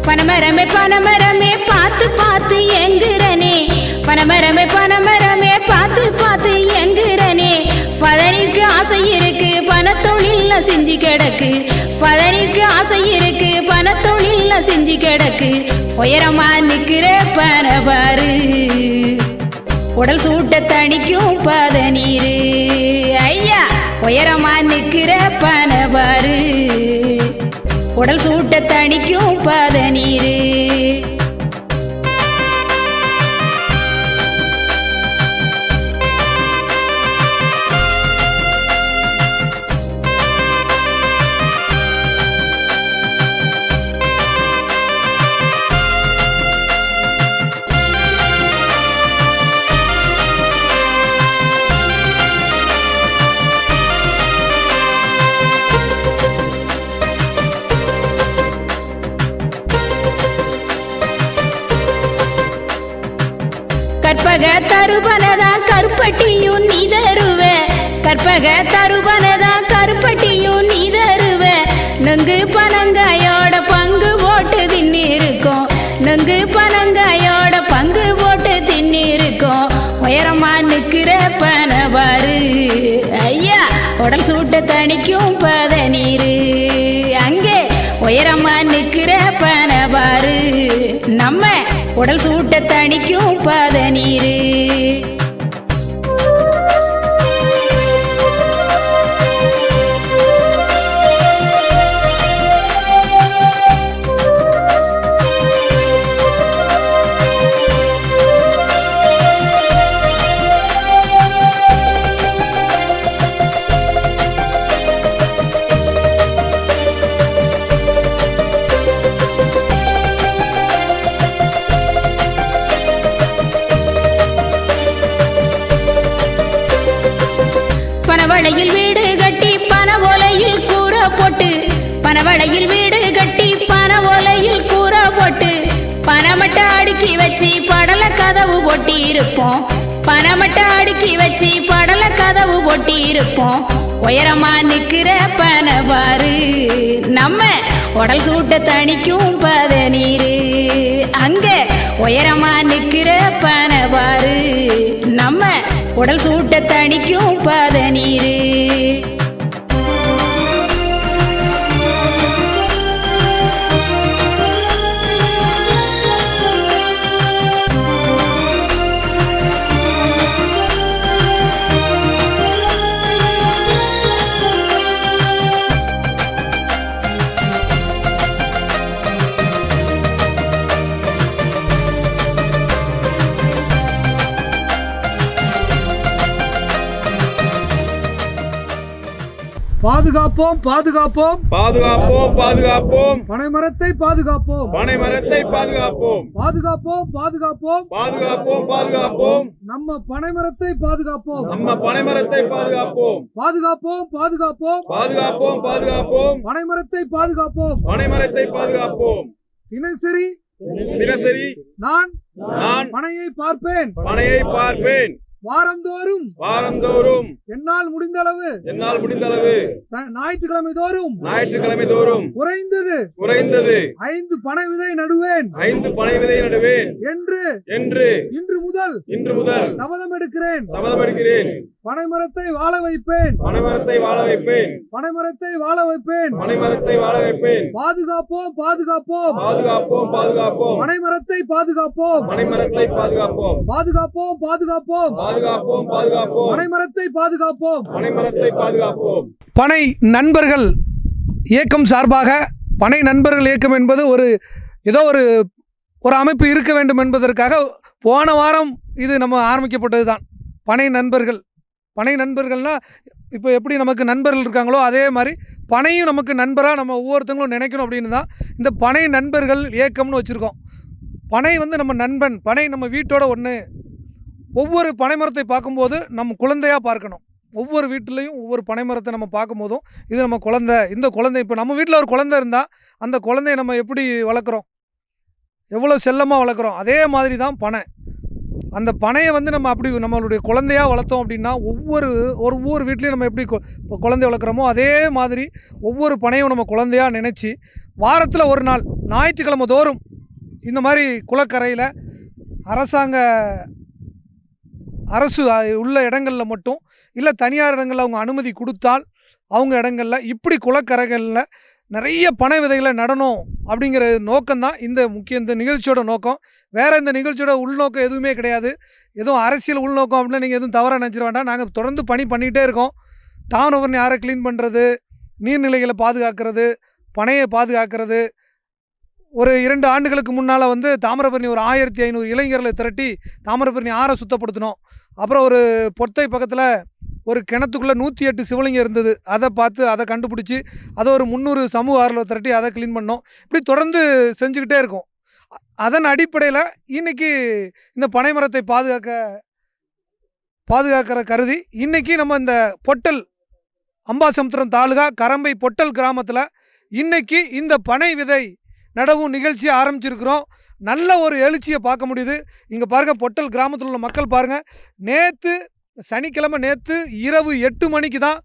பனமரமே பனமரமே பார்த்து பார்த்து எங்குறனே, பனமரமே பனமரமே பார்த்து பார்த்து எங்குறனே. பதனிக்கு ஆசை இருக்கு பணத்தொழில்ல செஞ்சு கிடக்கு, பதனிக்கு ஆசை இருக்கு பணத்தொழில்ல செஞ்சு கிடக்கு. உயரமா நிக்கிற பனபாரு உடல் சூட்ட தணிக்கும் பதநீரு. ஐயா உயரமா நிக்கிற பனபாரு உடல் சூட்ட தணிக்கும் பதநீரு. கற்பக தருபனதா கருப்பட்டியும் நீ தருவ, கற்பக தருபனதா கருப்பட்டியும் நீ தருவ. நொங்கு பனங்காயோட பங்கு போட்டு தின்னிருக்கோம், நொங்கு பனங்காயோட பங்கு போட்டு தின்னிருக்கோம். உயரமா நிக்கிற பனபாரு ஐயா உடல் சூட்ட தணிக்கும் பதநீரு. அங்கே உயரமா நிக்கிற பனபாரு நம்ம உடல் சூட்ட தணிக்கும் பதநீரு. பனவளையில் வீடு கட்டி பன ஓலையில் கூற போட்டு, பனவளையில் வீடு கட்டி பன ஓலையில் கூற போட்டு. பனமட்டை அடுக்கி வச்சு படல கதவு போட்டி இருப்போம், பனமட்டை அடுக்கி வச்சு படல கதவு போட்டி இருப்போம். உயரமா நிக்கிற பனபாரு நம்ம உடல் சூட்ட தணிக்கும் பதநீரு. அங்க உயரமா நிக்கிற பனபாரு நம்ம உடல் சூட்ட தணிக்கும் பதநீரு. பாதுகாப்போம் பாதுகாப்போம் பாதுகாப்போம் பாதுகாப்போம் பனைமரத்தை பாதுகாப்போம் பனைமரத்தை பாதுகாப்போம் பாதுகாப்போம் பாதுகாப்போம் பாதுகாப்போம் பாதுகாப்போம் நம்ம பனைமரத்தை பாதுகாப்போம் நம்ம பனைமரத்தை பாதுகாப்போம் பாதுகாப்போம் பாதுகாப்போம் பாதுகாப்போம் பாதுகாப்போம் பனைமரத்தை பாதுகாப்போம் பனைமரத்தை பாதுகாப்போம். தினசரி தினசரி நான் நான் பனையை பார்ப்பேன், பனையை பார்ப்பேன். வாரந்தோறும் வாரந்தோறும் என்னால் முடிந்தளவு என்னால் முடிந்தளவு ஞாயிற்றுக்கிழமை தோறும் ஞாயிற்றுக்கிழமை தோறும் குறைந்தது குறைந்தது 5 பனை விதை நடுவேன் 5 பனை விதை நடுவேன் என்று என்று இன்று முதல் சபதம் எடுக்கிறேன். சபதம் எடுக்கிறேன். பனைமரத்தை வாழ வைப்பேன், பனைமரத்தை வாழ வைப்பேன், பனைமரத்தை வாழ வைப்பேன், பனைமரத்தை வாழ வைப்பேன். பாதுகாப்போம் பாதுகாப்போம் பாதுகாப்போம் பாதுகாப்போம் பனைமரத்தை பாதுகாப்போம், பனைமரத்தை பாதுகாப்போம், பாதுகாப்போம் பாதுகாப்போம் பாதுகாப்போம் பாதுகாப்போம் பனைமரத்தை பாதுகாப்போம். பனைமரத்தை பாதுகாப்போம். பனை நண்பர்கள் இயக்கம் சார்பாக பனை நண்பர்கள் இயக்கம் என்பது ஏதோ ஒரு அமைப்பு இருக்க வேண்டும் என்பதற்காக போன வாரம் இது நம்ம ஆரம்பிக்கப்பட்டது தான். பனை நண்பர்கள்னால் இப்போ எப்படி நமக்கு நண்பர்கள் இருக்காங்களோ அதே மாதிரி பனையும் நமக்கு நண்பராக நம்ம ஒவ்வொருத்தங்களும் நினைக்கணும் அப்படின்னு தான் இந்த பனை நண்பர்கள் இயக்கம்னு வச்சுருக்கோம். பனை நம்ம நண்பன், பனை நம்ம வீட்டோட ஒன்று. ஒவ்வொரு பனைமரத்தை பார்க்கும்போது நம்ம குழந்தையாக பார்க்கணும். ஒவ்வொரு வீட்டிலையும் ஒவ்வொரு பனைமரத்தை நம்ம பார்க்கும்போதும் இது நம்ம குழந்தை, இந்த குழந்தை இப்போ நம்ம வீட்டில் ஒரு குழந்தை இருந்தால் அந்த குழந்தைய நம்ம எப்படி வளர்க்குறோம், எவ்வளோ செல்லமாக வளர்க்குறோம், அதே மாதிரி தான் பனை. அந்த பனையை வந்து நம்ம அப்படி நம்மளுடைய குழந்தையா வளர்த்தோம் அப்படின்னா ஒவ்வொரு வீட்லேயும் நம்ம எப்படி குழந்தை வளர்க்குறோமோ அதே மாதிரி ஒவ்வொரு பனையும் நம்ம குழந்தையா நினச்சி வாரத்தில் ஒரு நாள் ஞாயிற்றுக்கிழமை தோறும் இந்த மாதிரி குளக்கரையில் அரசு உள்ள இடங்களில் மட்டும் இல்லை தனியார் இடங்களில் அவங்க அனுமதி கொடுத்தால் அவங்க இடங்களில் இப்படி குளக்கரைகளில் நிறைய பனை விதைகளை நடணும் அப்படிங்கிற நோக்கம்தான் இந்த நிகழ்ச்சியோட நோக்கம். வேறு இந்த நிகழ்ச்சியோட உள்நோக்கம் எதுவுமே கிடையாது. எதுவும் அரசியல் உள்நோக்கம் அப்படின்னா நீங்கள் எதுவும் தவறாக நினச்சிட வேண்டாம். நாங்கள் தொடர்ந்து பண்ணிகிட்டே இருக்கோம். தாமிரபரணி ஆறை க்ளீன் பண்ணுறது, நீர்நிலைகளை பாதுகாக்கிறது, பனையை பாதுகாக்கிறது. ஒரு 2 ஆண்டுகளுக்கு முன்னால் வந்து தாமிரபரணி ஒரு 1500 இளைஞர்களை திரட்டி தாமிரபரணி ஆறை சுத்தப்படுத்தினோம். அப்புறம் ஒரு பொத்தை பக்கத்தில் ஒரு கிணத்துக்குள்ளே 108 சிவலிங்கம் இருந்தது. அதை கண்டுபிடிச்சி அதை ஒரு 300 சமூக ஆர்வலர் திரட்டி அதை க்ளீன் பண்ணோம். இப்படி தொடர்ந்து செஞ்சுக்கிட்டே இருக்கோம். அதன் அடிப்படையில் இன்றைக்கி இந்த பனை மரத்தை பாதுகாக்கிற கருதி இன்றைக்கி நம்ம இந்த பொட்டல் அம்பாசமுத்திரம் தாலுகா கரம்பை பொட்டல் கிராமத்தில் இன்றைக்கி இந்த பனை விதை நடவும் நிகழ்ச்சி ஆரம்பிச்சிருக்கிறோம். நல்ல ஒரு எழுச்சியை பார்க்க முடியுது. இங்கே பாருங்கள், பொட்டல் கிராமத்தில் உள்ள மக்கள் பாருங்கள். சனிக்கிழமை நேற்று இரவு 8 மணிக்கு தான்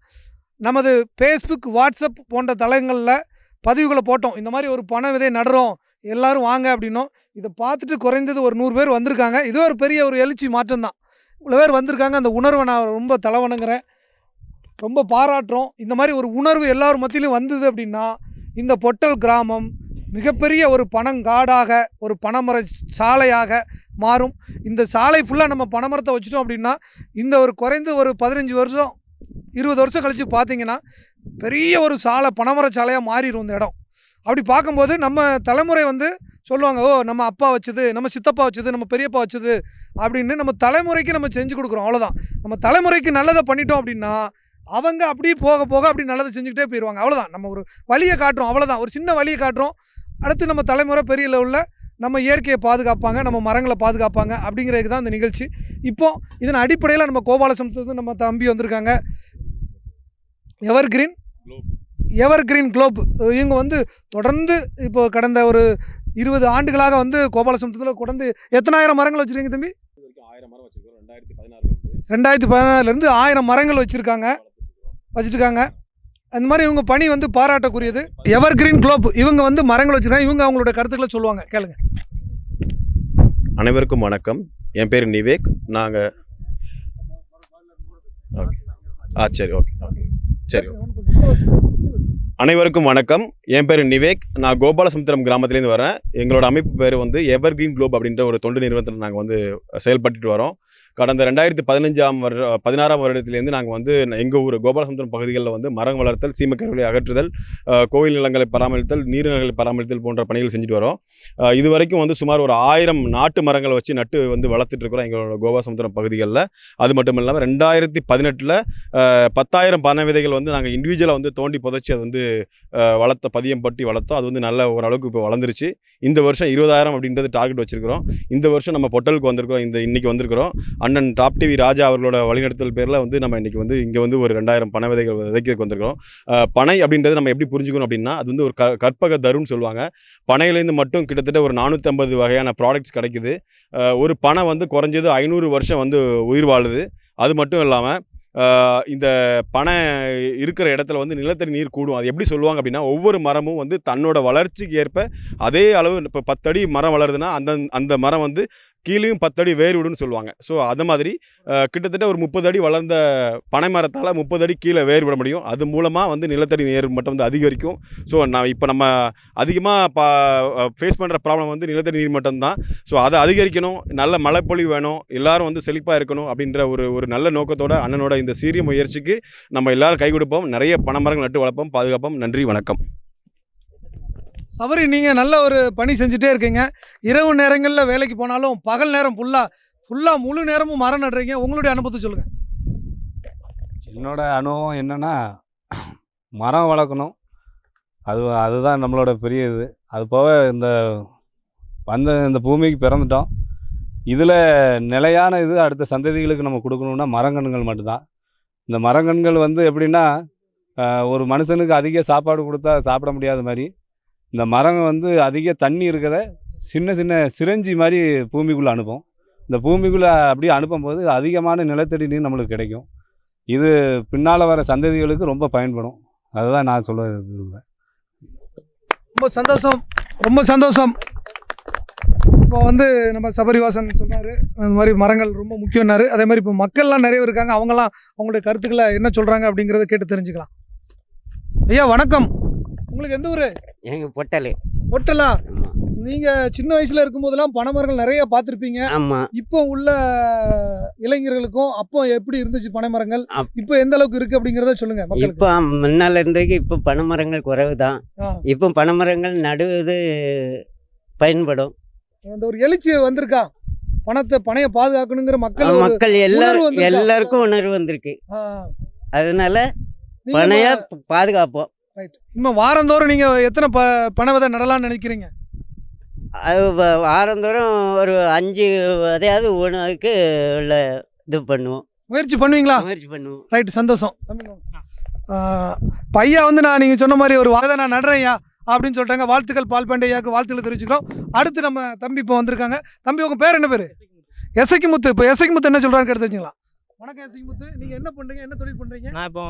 நமது ஃபேஸ்புக், வாட்ஸ்அப் போன்ற தளங்களில் பதிவுகளை போட்டோம். இந்த மாதிரி ஒரு பனை விதை நடுறோம், எல்லோரும் வாங்க அப்படின்னோம். இதை பார்த்துட்டு குறைந்தது ஒரு 100 பேர் வந்திருக்காங்க. இது ஒரு பெரிய ஒரு எழுச்சி மாற்றம் தான். இவ்வளோ பேர் வந்திருக்காங்க. அந்த உணர்வை நான் ரொம்ப தலைவணங்குறேன், ரொம்ப பாராட்டுறோம். இந்த மாதிரி ஒரு உணர்வு எல்லார் மத்தியிலும் வந்தது அப்படின்னா இந்த பொட்டல் கிராமம் மிகப்பெரிய ஒரு பனங்காடாக, ஒரு பனைமர சாலையாக மாறும். இந்த சாலை ஃபுல்லாக நம்ம பனைமரத்தை வச்சுட்டோம் அப்படின்னா இந்த ஒரு குறைந்து ஒரு 15 வருஷம் 20 வருஷம் கழித்து பார்த்தீங்கன்னா பெரிய ஒரு பனைமர சாலையாக மாறிடும் இந்த இடம். அப்படி பார்க்கும்போது நம்ம தலைமுறை வந்து சொல்லுவாங்க, ஓ நம்ம அப்பா வச்சது, நம்ம சித்தப்பா வச்சது, நம்ம பெரியப்பா வச்சது அப்படின்னு நம்ம தலைமுறைக்கு நம்ம செஞ்சு கொடுக்குறோம். அவ்வளோதான். நம்ம தலைமுறைக்கு நல்லதை பண்ணிட்டோம் அப்படின்னா அவங்க அப்படியே போக போக அப்படி நல்லதை செஞ்சுக்கிட்டே போயிடுவாங்க. அவ்வளோதான். நம்ம ஒரு வழியை காட்டுறோம், அவ்வளோதான். ஒரு சின்ன வழியை காட்டுறோம். அடுத்து நம்ம தலைமுறை பெரிய லெவலில் நம்ம இயற்கையை பாதுகாப்பாங்க, நம்ம மரங்களை பாதுகாப்பாங்க அப்படிங்கிறதுக்கு தான் இந்த நிகழ்ச்சி. இப்போது இதன் அடிப்படையில் நம்ம கோபாலசமுத்திரத்து நம்ம தம்பி வந்திருக்காங்க. எவர்கிரீன் குளோப் இவங்க வந்து தொடர்ந்து இப்போ கடந்த ஒரு 20 ஆண்டுகளாக வந்து கோபாலசமுத்திரத்தில் தொடர்ந்து எத்தனாயிரம் மரங்கள் வச்சுருக்கீங்க தம்பி? 1000 மரம் வச்சுருக்கோம். 2014லேருந்து 1000 மரங்கள் வச்சுருக்காங்க. அந்த மாதிரி இவங்க பணி வந்து பாராட்டக்கூடியது. எவர்கிரீன் குளோப் இவங்க வந்து மரங்கள் வச்சுருக்காங்க. இவங்க அவங்களோட கருத்துக்களை சொல்லுவாங்க, கேளுங்க. அனைவருக்கும் வணக்கம். என் பேர் நிவேக். நாங்கள் சரி. அனைவருக்கும் வணக்கம். என் பேர் நிவேக். நான் கோபாலசமுத்திரம் கிராமத்துலேருந்து வரேன். எங்களோட அமைப்பு பேர் வந்து எவர்கிரீன் குளோப் அப்படின்ற ஒரு தொண்டு நிறுவனத்தில் நாங்கள் வந்து செயல்பட்டு வரோம். கடந்த 2016ஆம் வருடத்திலேருந்து நாங்கள் வந்து எங்கள் ஊர் கோபாலசமுத்திரம் பகுதிகளில் வந்து மரம் வளர்த்தல், சீமக்கருவிலை அகற்றுதல், கோவில் நிலங்களை பராமரித்தல், நீர்நிலைகளை பராமரித்தல் போன்ற பணிகள் செஞ்சுட்டு வரோம். இது வரைக்கும் வந்து சுமார் ஒரு 1000 நாட்டு மரங்களை வச்சு நட்டு வந்து வளர்த்துட்ருக்குறோம் எங்களோட கோபாலசமுத்திரம் பகுதிகளில். அது மட்டும் இல்லாமல் 2018 10,000 பனை விதைகள் வந்து நாங்கள் இண்டிவிஜுவலாக வந்து தோண்டி புதைச்சி அது வந்து பதியம் பட்டி வளர்த்தோம். அது வந்து நல்ல ஓரளவுக்கு இப்போ வளர்ந்துருச்சு. இந்த வருஷம் 20,000 அப்படின்றது டார்கெட் வச்சுருக்கிறோம். இந்த வருஷம் நம்ம பொட்டலுக்கு வந்திருக்கிறோம். இன்றைக்கி வந்திருக்கிறோம். அண்ணன் டாப் டிவி ராஜா அவர்களோட வழிநடத்தல் பேரில் வந்து நம்ம இன்றைக்கி வந்து இங்கே வந்து ஒரு 2000 பனை விதைகள் விதைக்கிறதுக்கு வந்திருக்கிறோம். பனை அப்படின்றது நம்ம எப்படி புரிஞ்சுக்கணும் அப்படின்னா, அது வந்து ஒரு கற்பக தருன்னு சொல்லுவாங்க. பனையிலேருந்து மட்டும் கிட்டத்தட்ட ஒரு 450 வகையான ப்ராடக்ட்ஸ் கிடைக்குது. ஒரு பனை வந்து குறைஞ்சது 500 வருஷம் வந்து உயிர் வாழுது. அது மட்டும் இல்லாமல் இந்த பனை இருக்கிற இடத்துல வந்து நிலத்தடி நீர் கூடும். அது எப்படி சொல்லுவாங்க அப்படின்னா, ஒவ்வொரு மரமும் வந்து தன்னோட வளர்ச்சிக்கு ஏற்ப அதே அளவு, இப்போ 10 அடி மரம் வளருதுன்னா அந்த மரம் வந்து கீழேயும் 10 அடி வேர் விடுன்னு சொல்லுவாங்க. ஸோ அது மாதிரி கிட்டத்தட்ட ஒரு 30 அடி வளர்ந்த பனை மரத்தால் 30 அடி கீழே வேர் விட முடியும். அது மூலமாக வந்து நிலத்தடி நீர் மட்டம் வந்து அதிகரிக்கும். ஸோ நம்ம அதிகமாக ஃபேஸ் பண்ணுற ப்ராப்ளம் வந்து நிலத்தடி நீர் மட்டம் தான். ஸோ அதை அதிகரிக்கணும், நல்ல மழைப்பொழிவு வேணும், எல்லோரும் வந்து செழிப்பாக இருக்கணும் அப்படின்ற ஒரு நல்ல நோக்கத்தோட அண்ணனோட இந்த சீரிய முயற்சிக்கு நம்ம எல்லோரும் கை கொடுப்போம். நிறைய பனை மரங்கள் நட்டு வளர்ப்போம், பாதுகாப்போம். நன்றி, வணக்கம். சபரி, நீங்கள் நல்ல ஒரு பணி செஞ்சுட்டே இருக்கீங்க. இரவு நேரங்களில் வேலைக்கு போனாலும் பகல் நேரம் ஃபுல்லாக முழு நேரமும் மரம் நடுறீங்க. உங்களுடைய அனுபவத்தை சொல்லுங்கள். என்னோட அனுபவம் என்னென்னா, மரம் வளர்க்கணும், அதுதான் நம்மளோட பெரிய இது. அது போக இந்த பூமிக்கு பிறந்துட்டோம். இதில் நிலையான இது அடுத்த சந்ததிகளுக்கு நம்ம கொடுக்கணுன்னா மரங்கன்றுகள் மட்டும்தான். இந்த மரங்கன்றுகள் வந்து எப்படின்னா, ஒரு மனுஷனுக்கு அதிக சாப்பாடு கொடுத்தா சாப்பிட முடியாத மாதிரி, இந்த மரங்க வந்து அதிக தண்ணி இருக்கிறத சின்ன சின்ன சிரஞ்சி மாதிரி பூமிக்குள்ளே அனுப்பும். இந்த பூமிக்குள்ளே அப்படியே அனுப்பும்போது அதிகமான நிலத்தடி நீர் நம்மளுக்கு கிடைக்கும். இது பின்னால் வர சந்ததிகளுக்கு ரொம்ப பயன்படும். அதுதான் நான் சொல்ல விரும்புகிறேன். ரொம்ப சந்தோஷம், ரொம்ப சந்தோஷம். இப்போ வந்து நம்ம சபரிவாசன் சொன்னார், அந்த மாதிரி மரங்கள் ரொம்ப முக்கியம்னாரு. அதே மாதிரி இப்போ மக்கள்லாம் நிறைய இருக்காங்க, அவங்களாம் அவங்களுடைய கருத்துக்களை என்ன சொல்கிறாங்க அப்படிங்கிறத கேட்டு தெரிஞ்சுக்கலாம். ஐயா வணக்கம், உங்களுக்கு எந்த ஊர்? எனக்கு பொட்டல். பொட்டலா? ஆமாம். நீங்கள் சின்ன வயசில் இருக்கும்போதெல்லாம் பனைமரங்கள் நிறைய பார்த்துருப்பீங்க. ஆமாம். இப்போ உள்ள இளைஞர்களுக்கும் அப்போ எப்படி இருந்துச்சு பனைமரங்கள், அப்- இப்போ எந்த அளவுக்கு இருக்குது அப்படிங்கிறத சொல்லுங்கள் மக்களுக்கு. இப்போ முன்னால் இருந்ததுக்கு இப்போ பனைமரங்கள் குறைவு தான். ஆ, இப்போ பனைமரங்கள் நடுவது பயன்படும். அந்த ஒரு எழுச்சி வந்திருக்கா, பனையை பாதுகாக்கணுங்கிற மக்கள் ஒரு- மக்கள் உணர்வு வந்திருக்கா? எல்லாருக்கும் உணர்வு வந்திருக்கு. ஆ, அதனால நீங்க பனையை பாதுகாப்போம். ரைட். இன்னும் வாரந்தோறும் நீங்க எத்தனை பனை விதை நடலாம்னு நினைக்கிறீங்க? அது வாரந்தோறும் ஒரு 5 விதையாவது உணவுக்கு உள்ள இது பண்ணுவோம், முயற்சி பண்ணுவீங்களா? முயற்சி பண்ணுவோம். ரைட், சந்தோஷம். பையா வந்து நான் நீங்கள் சொன்ன மாதிரி ஒரு வாதை நான் நடுறேன்யா அப்படின்னு சொல்லிட்டாங்க. வாழ்த்துக்கள் பால்பாண்டி ஐயாவுக்கு வாழ்த்துக்கள் தெரிவிச்சுக்கிறோம். அடுத்து நம்ம தம்பி இப்போ வந்திருக்காங்க. தம்பி உங்கள் பேர் என்ன பேர்? எசக்கி முத்து. இப்போ எசக்கி முத்து என்ன சொல்கிறான்னு கேட்டு தெரிஞ்சுங்களா? வணக்கம் எசக்கி முத்து, நீங்கள் என்ன பண்ணுறீங்க, என்ன தொழில் பண்ணுறீங்க? நான் இப்போ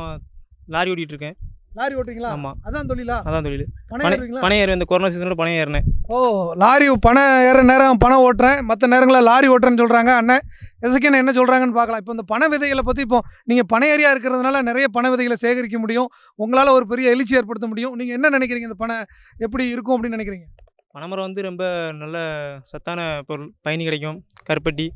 லாரி ஓட்டிட்டு இருக்கேன். லாரி ஓட்டுறீங்களா? ஆமாம், அதான் தொழிலா? அதான் தொழில். பனை ஏறுவீங்களா? பனை ஏறுவேன். இந்த கொரோனா சீசனோட பனை ஏறினேன். ஓ, லாரி பனை ஏற நேரம் பனை ஓட்டுறேன், மற்ற நேரங்களில் லாரி ஓட்டுறேன்னு சொல்கிறாங்க. அண்ணன் எசக்கின்னு என்ன சொல்கிறாங்கன்னு பார்க்கலாம். இப்போ இந்த பனை விதைகளை பற்றி, இப்போ நீங்கள் பனை ஏரியா இருக்கிறதுனால நிறைய பனை விதைகளை சேகரிக்க முடியும், உங்களால் ஒரு பெரிய எழுச்சி ஏற்படுத்த முடியும். நீங்கள் என்ன நினைக்கிறீங்க, இந்த பனை எப்படி இருக்கும் அப்படின்னு நினைக்கிறீங்க? பனைமரம் வந்து ரொம்ப நல்ல சத்தான பொருள். பயணி கிடைக்கும், கருப்பட்டி,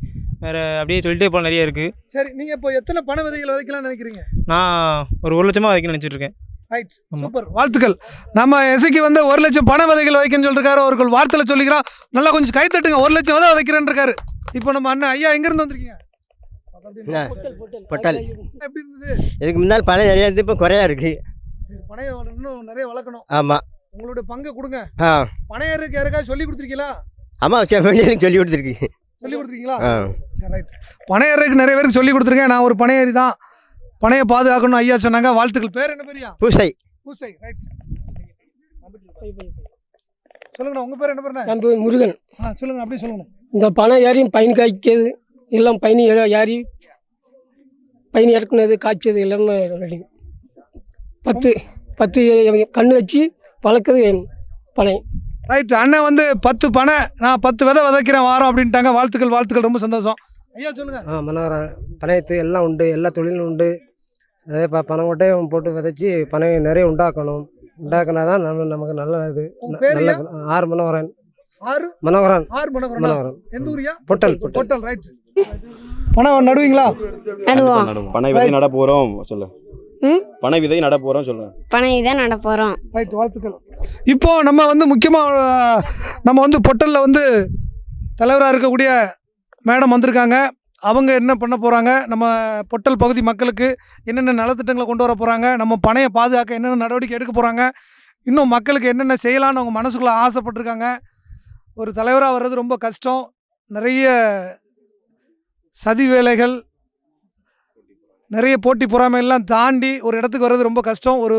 வேறு அப்படியே சொல்லிட்டே போல நிறைய இருக்குது. சரி, நீங்கள் இப்போ எத்தனை பனை விதைகளை விதைக்கலாம்னு நினைக்கிறீங்க? நான் ஒரு 1 லட்சமாக வைக்கணும்னு நினச்சிட்டு இருக்கேன். ரைட், சூப்பர், வாழ்த்துக்கள். நம்ம எசைக்கு வந்து 1 லட்சம் பனை விதைகள் வைக்கணும்னு சொல்லிருக்காரு. அவர்கள் வார்த்தையில் சொல்லிக்கிறோம், நல்லா கொஞ்சம் கை தட்டுங்க. 1 லட்சம் விதை விதைக்கிறேன்னு இருக்காரு. இப்போ நம்ம அண்ணன் ஐயா எங்கேருந்து வந்திருக்கீங்க? பொட்டல். எப்படி இருந்தது? இதுக்கு முன்னால் பனை நிறைய இருந்து இப்போ குறையா இருக்கு. சரி, பனையை இன்னும் நிறைய வளர்க்கணும். ஆமாம். உங்களுடைய பங்கை கொடுங்க. ஆ பனையருக்கு யாருக்காவது சொல்லி கொடுத்துருக்கீங்களா? ஆமாம், எனக்கு சொல்லி கொடுத்துருக்கு. சொல்லி கொடுத்துருக்கீங்களா? ஆ சரி, ரைட். பனையருக்கு நிறைய பேருக்கு சொல்லி கொடுத்துருக்கேன். நான் ஒரு பனையேறி தான். பனையை பாதுகாக்கணும் ஐயா சொன்னாங்க. வாழ்த்துக்கள். பேர் என்ன பேரியா? பூசை. பூசை, ரைட். சொல்லுங்கண்ணா, உங்கள் பேர் என்ன பேருண்ணா? என் பேர் முருகன். சொல்லுங்க, அப்படியே சொல்லுங்க. இந்த பனை ஏறியும் பயன் காய்க்கிறது எல்லாம் பயணி ஏறி பயணி இறக்குனது காய்ச்சது எல்லாமே ரெடி. 10 கண்ணு வச்சு வளர்க்குறது பனை. ரைட், அண்ணன் வந்து 10 பனை, நான் 10 விதை விதைக்கிறேன் வாரம் அப்படின்ட்டாங்க. வாழ்த்துக்கள், வாழ்த்துக்கள், ரொம்ப சந்தோஷம். ஐயா சொல்லுங்க. மனோகரன். பனையத்து எல்லாம் உண்டு, எல்லா தொழிலும் உண்டு. அதே பனை மூட்டையும் போட்டு விதைச்சி பனை நிறைய உண்டாக்கணும். உண்டாக்குனா தான் நமக்கு நல்லது. உங்க பேர் நல்ல ஐயா? ஆறு மனோகரன். ஆறு மனோகரன். மனோகரன். மனோகரன். எந்த ஊரியா? பொட்டல். பொட்டல், ரைட். பனை நடுவீங்களா? பனை விதை நட போகிறோம் சொல்லு. ம்? பனை விதை நட போகிறோம் சொல்லு. பனை தான் நட போகிறோம். ரைட், வாழ்த்துக்கள். இப்போ நம்ம வந்து முக்கியமாக நம்ம வந்து பொட்டலில் வந்து தலைவராக இருக்கக்கூடிய மேடம் வந்திருக்காங்க. அவங்க என்ன பண்ண போகிறாங்க, நம்ம பொட்டல் பகுதி மக்களுக்கு என்னென்ன நலத்திட்டங்களை கொண்டு வர போகிறாங்க, நம்ம பனையை பாதுகாக்க என்னென்ன நடவடிக்கை எடுக்க போகிறாங்க, இன்னும் மக்களுக்கு என்னென்ன செய்யலான்னு அவங்க மனசுக்குள்ளே ஆசைப்பட்டிருக்காங்க. ஒரு தலைவராக வர்றது ரொம்ப கஷ்டம். நிறைய சதி வேலைகள், நிறைய போட்டி பொறாமையெல்லாம் தாண்டி ஒரு இடத்துக்கு வர்றது ரொம்ப கஷ்டம். ஒரு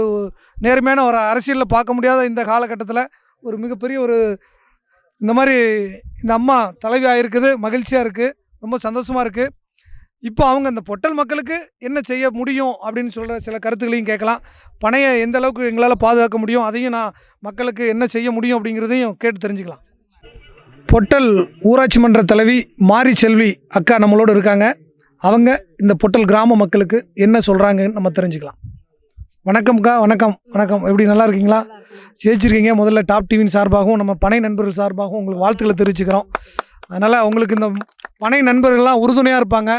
நேர்மையான ஒரு அரசியலில் பார்க்க முடியாத இந்த காலகட்டத்தில் ஒரு மிகப்பெரிய ஒரு இந்த மாதிரி இந்த அம்மா தலைவியாக இருக்குது. மகிழ்ச்சியாக இருக்குது, ரொம்ப சந்தோஷமாக இருக்குது. இப்போ அவங்க இந்த பொட்டல் மக்களுக்கு என்ன செய்ய முடியும் அப்படின்னு சொல்கிற சில கருத்துக்களையும் கேட்கலாம். பனையை எந்த அளவுக்கு எங்களால் பாதுகாக்க முடியும், அதையும் நான் மக்களுக்கு என்ன செய்ய முடியும் அப்படிங்கிறதையும் கேட்டு தெரிஞ்சுக்கலாம். பொட்டல் ஊராட்சி மன்ற தலைவி மாரி செல்வி அக்கா நம்மளோடு இருக்காங்க. அவங்க இந்த பொட்டல் கிராம மக்களுக்கு என்ன சொல்கிறாங்கன்னு நம்ம தெரிஞ்சுக்கலாம். வணக்கம்க்கா. வணக்கம். வணக்கம். எப்படி நல்லா இருக்கீங்களா? ஜெயிச்சிருக்கீங்க. முதல்ல டாப் டிவியின் சார்பாகவும் நம்ம பனை நண்பர்கள் சார்பாகவும் உங்களுக்கு வாழ்த்துக்களை தெரிவிச்சுக்கிறோம். அதனால் உங்களுக்கு இந்த பனை நண்பர்கள்லாம் உறுதுணையாக இருப்பாங்க.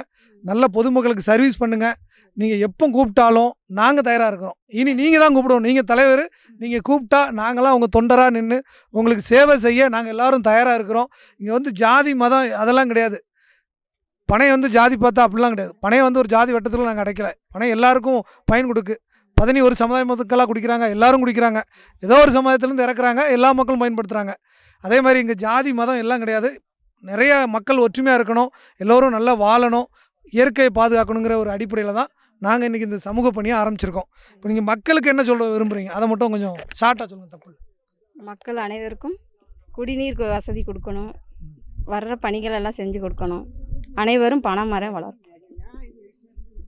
நல்ல பொதுமக்களுக்கு சர்வீஸ் பண்ணுங்கள். நீங்கள் எப்போ கூப்பிட்டாலும் நாங்கள் தயாராக இருக்கிறோம். இனி நீங்கள் தான் கூப்பிடுவோம். நீங்கள் தலைவர், நீங்கள் கூப்பிட்டா நாங்களாம் உங்கள் தொண்டராக நின்று உங்களுக்கு சேவை செய்ய நாங்கள் எல்லோரும் தயாராக இருக்கிறோம். இங்கே வந்து ஜாதி மதம் அதெல்லாம் கிடையாது. பனை வந்து ஜாதி பார்த்தா அப்படிலாம் கிடையாது. பனையை வந்து ஒரு ஜாதி வட்டத்தில் நாங்கள் அடைக்கல. பனை எல்லாருக்கும் பயன் கொடுக்கு. பதனி ஒரு சமுதாய மக்களாக குடிக்கிறாங்க, எல்லாரும் குடிக்கிறாங்க. ஏதோ ஒரு சமுதாயத்துலேருந்து இறக்குறாங்க, எல்லா மக்களும் பயன்படுத்துகிறாங்க. அதே மாதிரி இங்கே ஜாதி மதம் எல்லாம் கிடையாது. நிறைய மக்கள் ஒற்றுமையாக இருக்கணும், எல்லோரும் நல்லா வாழணும், இயற்கையை பாதுகாக்கணுங்கிற ஒரு அடிப்படையில் தான் நாங்கள் இன்றைக்கி இந்த சமூக பணியை ஆரம்பிச்சிருக்கோம். இப்போ நீங்கள் மக்களுக்கு என்ன சொல்ல விரும்புகிறீங்க, அதை மட்டும் கொஞ்சம் ஷார்ட்டாக சொல்லுங்கள். தப்பு. மக்கள் அனைவருக்கும் குடிநீர் வசதி கொடுக்கணும், வர்ற பணிகள் எல்லாம் செஞ்சு கொடுக்கணும். அனைவரும் பனை மரம் வளர்ப்போம்.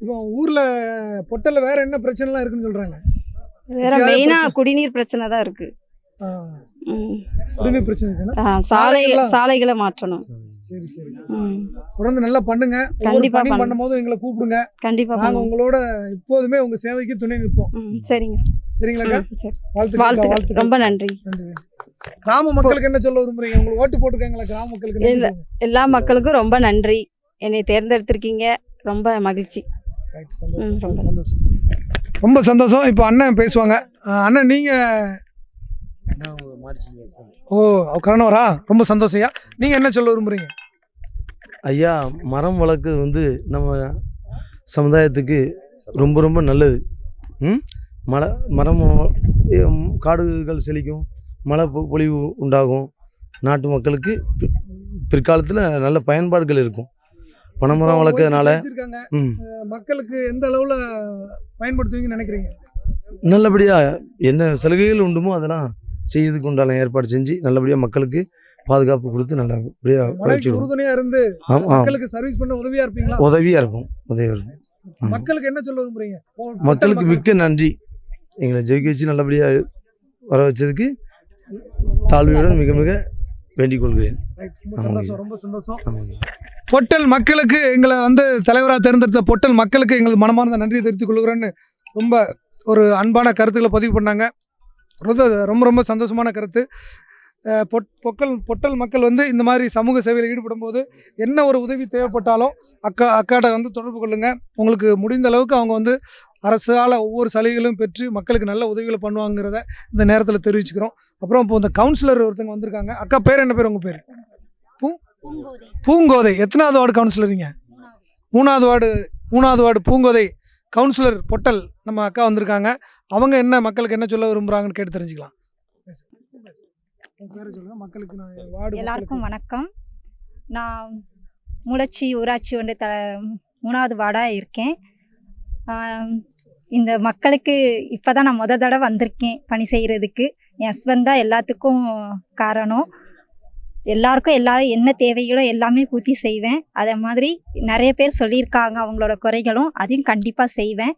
இப்போ ஊரில் பொட்டலில் வேறு என்ன பிரச்சனைலாம் இருக்குன்னு சொல்கிறாங்க? வேற மெயினாக குடிநீர் பிரச்சனை தான் இருக்குது. குடிநீர் பிரச்சனை இருக்குன்னா சாலைகளை மாற்றணும். சரி சரி தொடர்ந்து நல்லா பண்ணுங்க. கண்டிப்பா பண்ணும்போது எங்களை கூப்பிடுங்க. கண்டிப்பா நாங்கள் உங்களோட எப்போதுமே உங்கள் சேவைக்கு துணை நிற்போம். சரிங்க. சரிங்களாக்கா? வாழ்த்துக்கள். ரொம்ப நன்றி. கிராம மக்களுக்கு என்ன சொல்ல விரும்புறீங்க? உங்களுக்கு ஓட்டு போட்டிருக்காங்களா கிராம மக்களுக்கு? எல்லா மக்களுக்கும் ரொம்ப நன்றி. என்னை தேர்ந்தெடுத்திருக்கீங்க. ரொம்ப மகிழ்ச்சி. ரொம்ப சந்தோஷம். இப்போ அண்ணன் பேசுவாங்க. அண்ணன் நீங்கள் கரணவரா? ரொம்ப சந்தோஷம் ஐயா. நீங்கள் என்ன சொல்ல விரும்புகிறீங்க? ஐயா, மரம் வளர்க்குறது நம்ம சமுதாயத்துக்கு ரொம்ப ரொம்ப நல்லது. மரம் காடுகள் செழிக்கும், மழை பொழிவு உண்டாகும், நாட்டு மக்களுக்கு பிற்காலத்தில் நல்ல பயன்பாடுகள் இருக்கும். பனைமரம் வளர்க்கறதுனால மக்களுக்கு எந்த அளவில் பயன்படுத்துவீங்கன்னு நினைக்கிறீங்க? நல்லபடியாக என்ன சலுகைகள் உண்டுமோ அதெல்லாம் செய்யறதுக்கு உண்டான ஏற்பாடு செஞ்சு நல்லபடியாக மக்களுக்கு பாதுகாப்பு கொடுத்து நல்லபடியாக உறுதுணையாக இருந்து மக்களுக்கு சர்வீஸ் பண்ண உதவியாக இருப்பீங்களா? உதவியாக இருக்கும். மக்களுக்கு என்ன சொல்ல விரும்புறீங்க? மக்களுக்கு மிக்க நன்றி. எங்களை ஜெயிக்க வச்சு நல்லபடியாக வர வச்சதுக்கு தாழ்மையுடன் மிக மிக வேண்டிக் கொள்கிறேன். ரொம்ப சந்தோஷம். பொட்டல் மக்களுக்கு எங்களை தலைவராக தேர்ந்தெடுத்த பொட்டல் மக்களுக்கு எங்களது மனமார்ந்த நன்றியை தெரிவித்துக் கொள்கிறேன்னு ரொம்ப ஒரு அன்பான கருத்துக்களை பதிவு பண்ணாங்க. ரொம்ப ரொம்ப சந்தோஷமான கருத்து. பொட்டல் மக்கள் இந்த மாதிரி சமூக சேவையில் ஈடுபடும் போது என்ன ஒரு உதவி தேவைப்பட்டாலும் அக்காட்ட தொடர்பு கொள்ளுங்க. உங்களுக்கு முடிந்த அளவுக்கு அவங்க அரசால் ஒவ்வொரு சலுகைகளும் பெற்று மக்களுக்கு நல்ல உதவிகளை பண்ணுவாங்கிறத இந்த நேரத்தில் தெரிவிச்சுக்கிறோம். அப்புறம் இப்போ இந்த கவுன்சிலர் ஒருத்தங்க வந்திருக்காங்க. அக்கா பேர் என்ன பேர்? உங்கள் பேர்? பூங்கோதை. எத்தனாவது வார்டு கவுன்சிலருங்க? மூணாவது வார்டு பூங்கோதை கவுன்சிலர் பொட்டல் நம்ம அக்கா வந்திருக்காங்க. அவங்க என்ன மக்களுக்கு என்ன சொல்ல விரும்புகிறாங்கன்னு கேட்டு தெரிஞ்சுக்கலாம். மக்களுக்கு எல்லாருக்கும் வணக்கம். நான் முளச்சி ஊராட்சி ஒன்று 3வது வார்டாக இருக்கேன். இந்த மக்களுக்கு இப்போ தான் நான் தடவை வந்திருக்கேன் பணி செய்கிறதுக்கு. என் ஹஸ்பண்ட் தான் எல்லாத்துக்கும் காரணம். எல்லாரும் என்ன தேவைகளோ எல்லாமே பூர்த்தி செய்வேன். அதே மாதிரி நிறைய பேர் சொல்லியிருக்காங்க அவங்களோட குறைகளும், அதையும் கண்டிப்பாக செய்வேன்.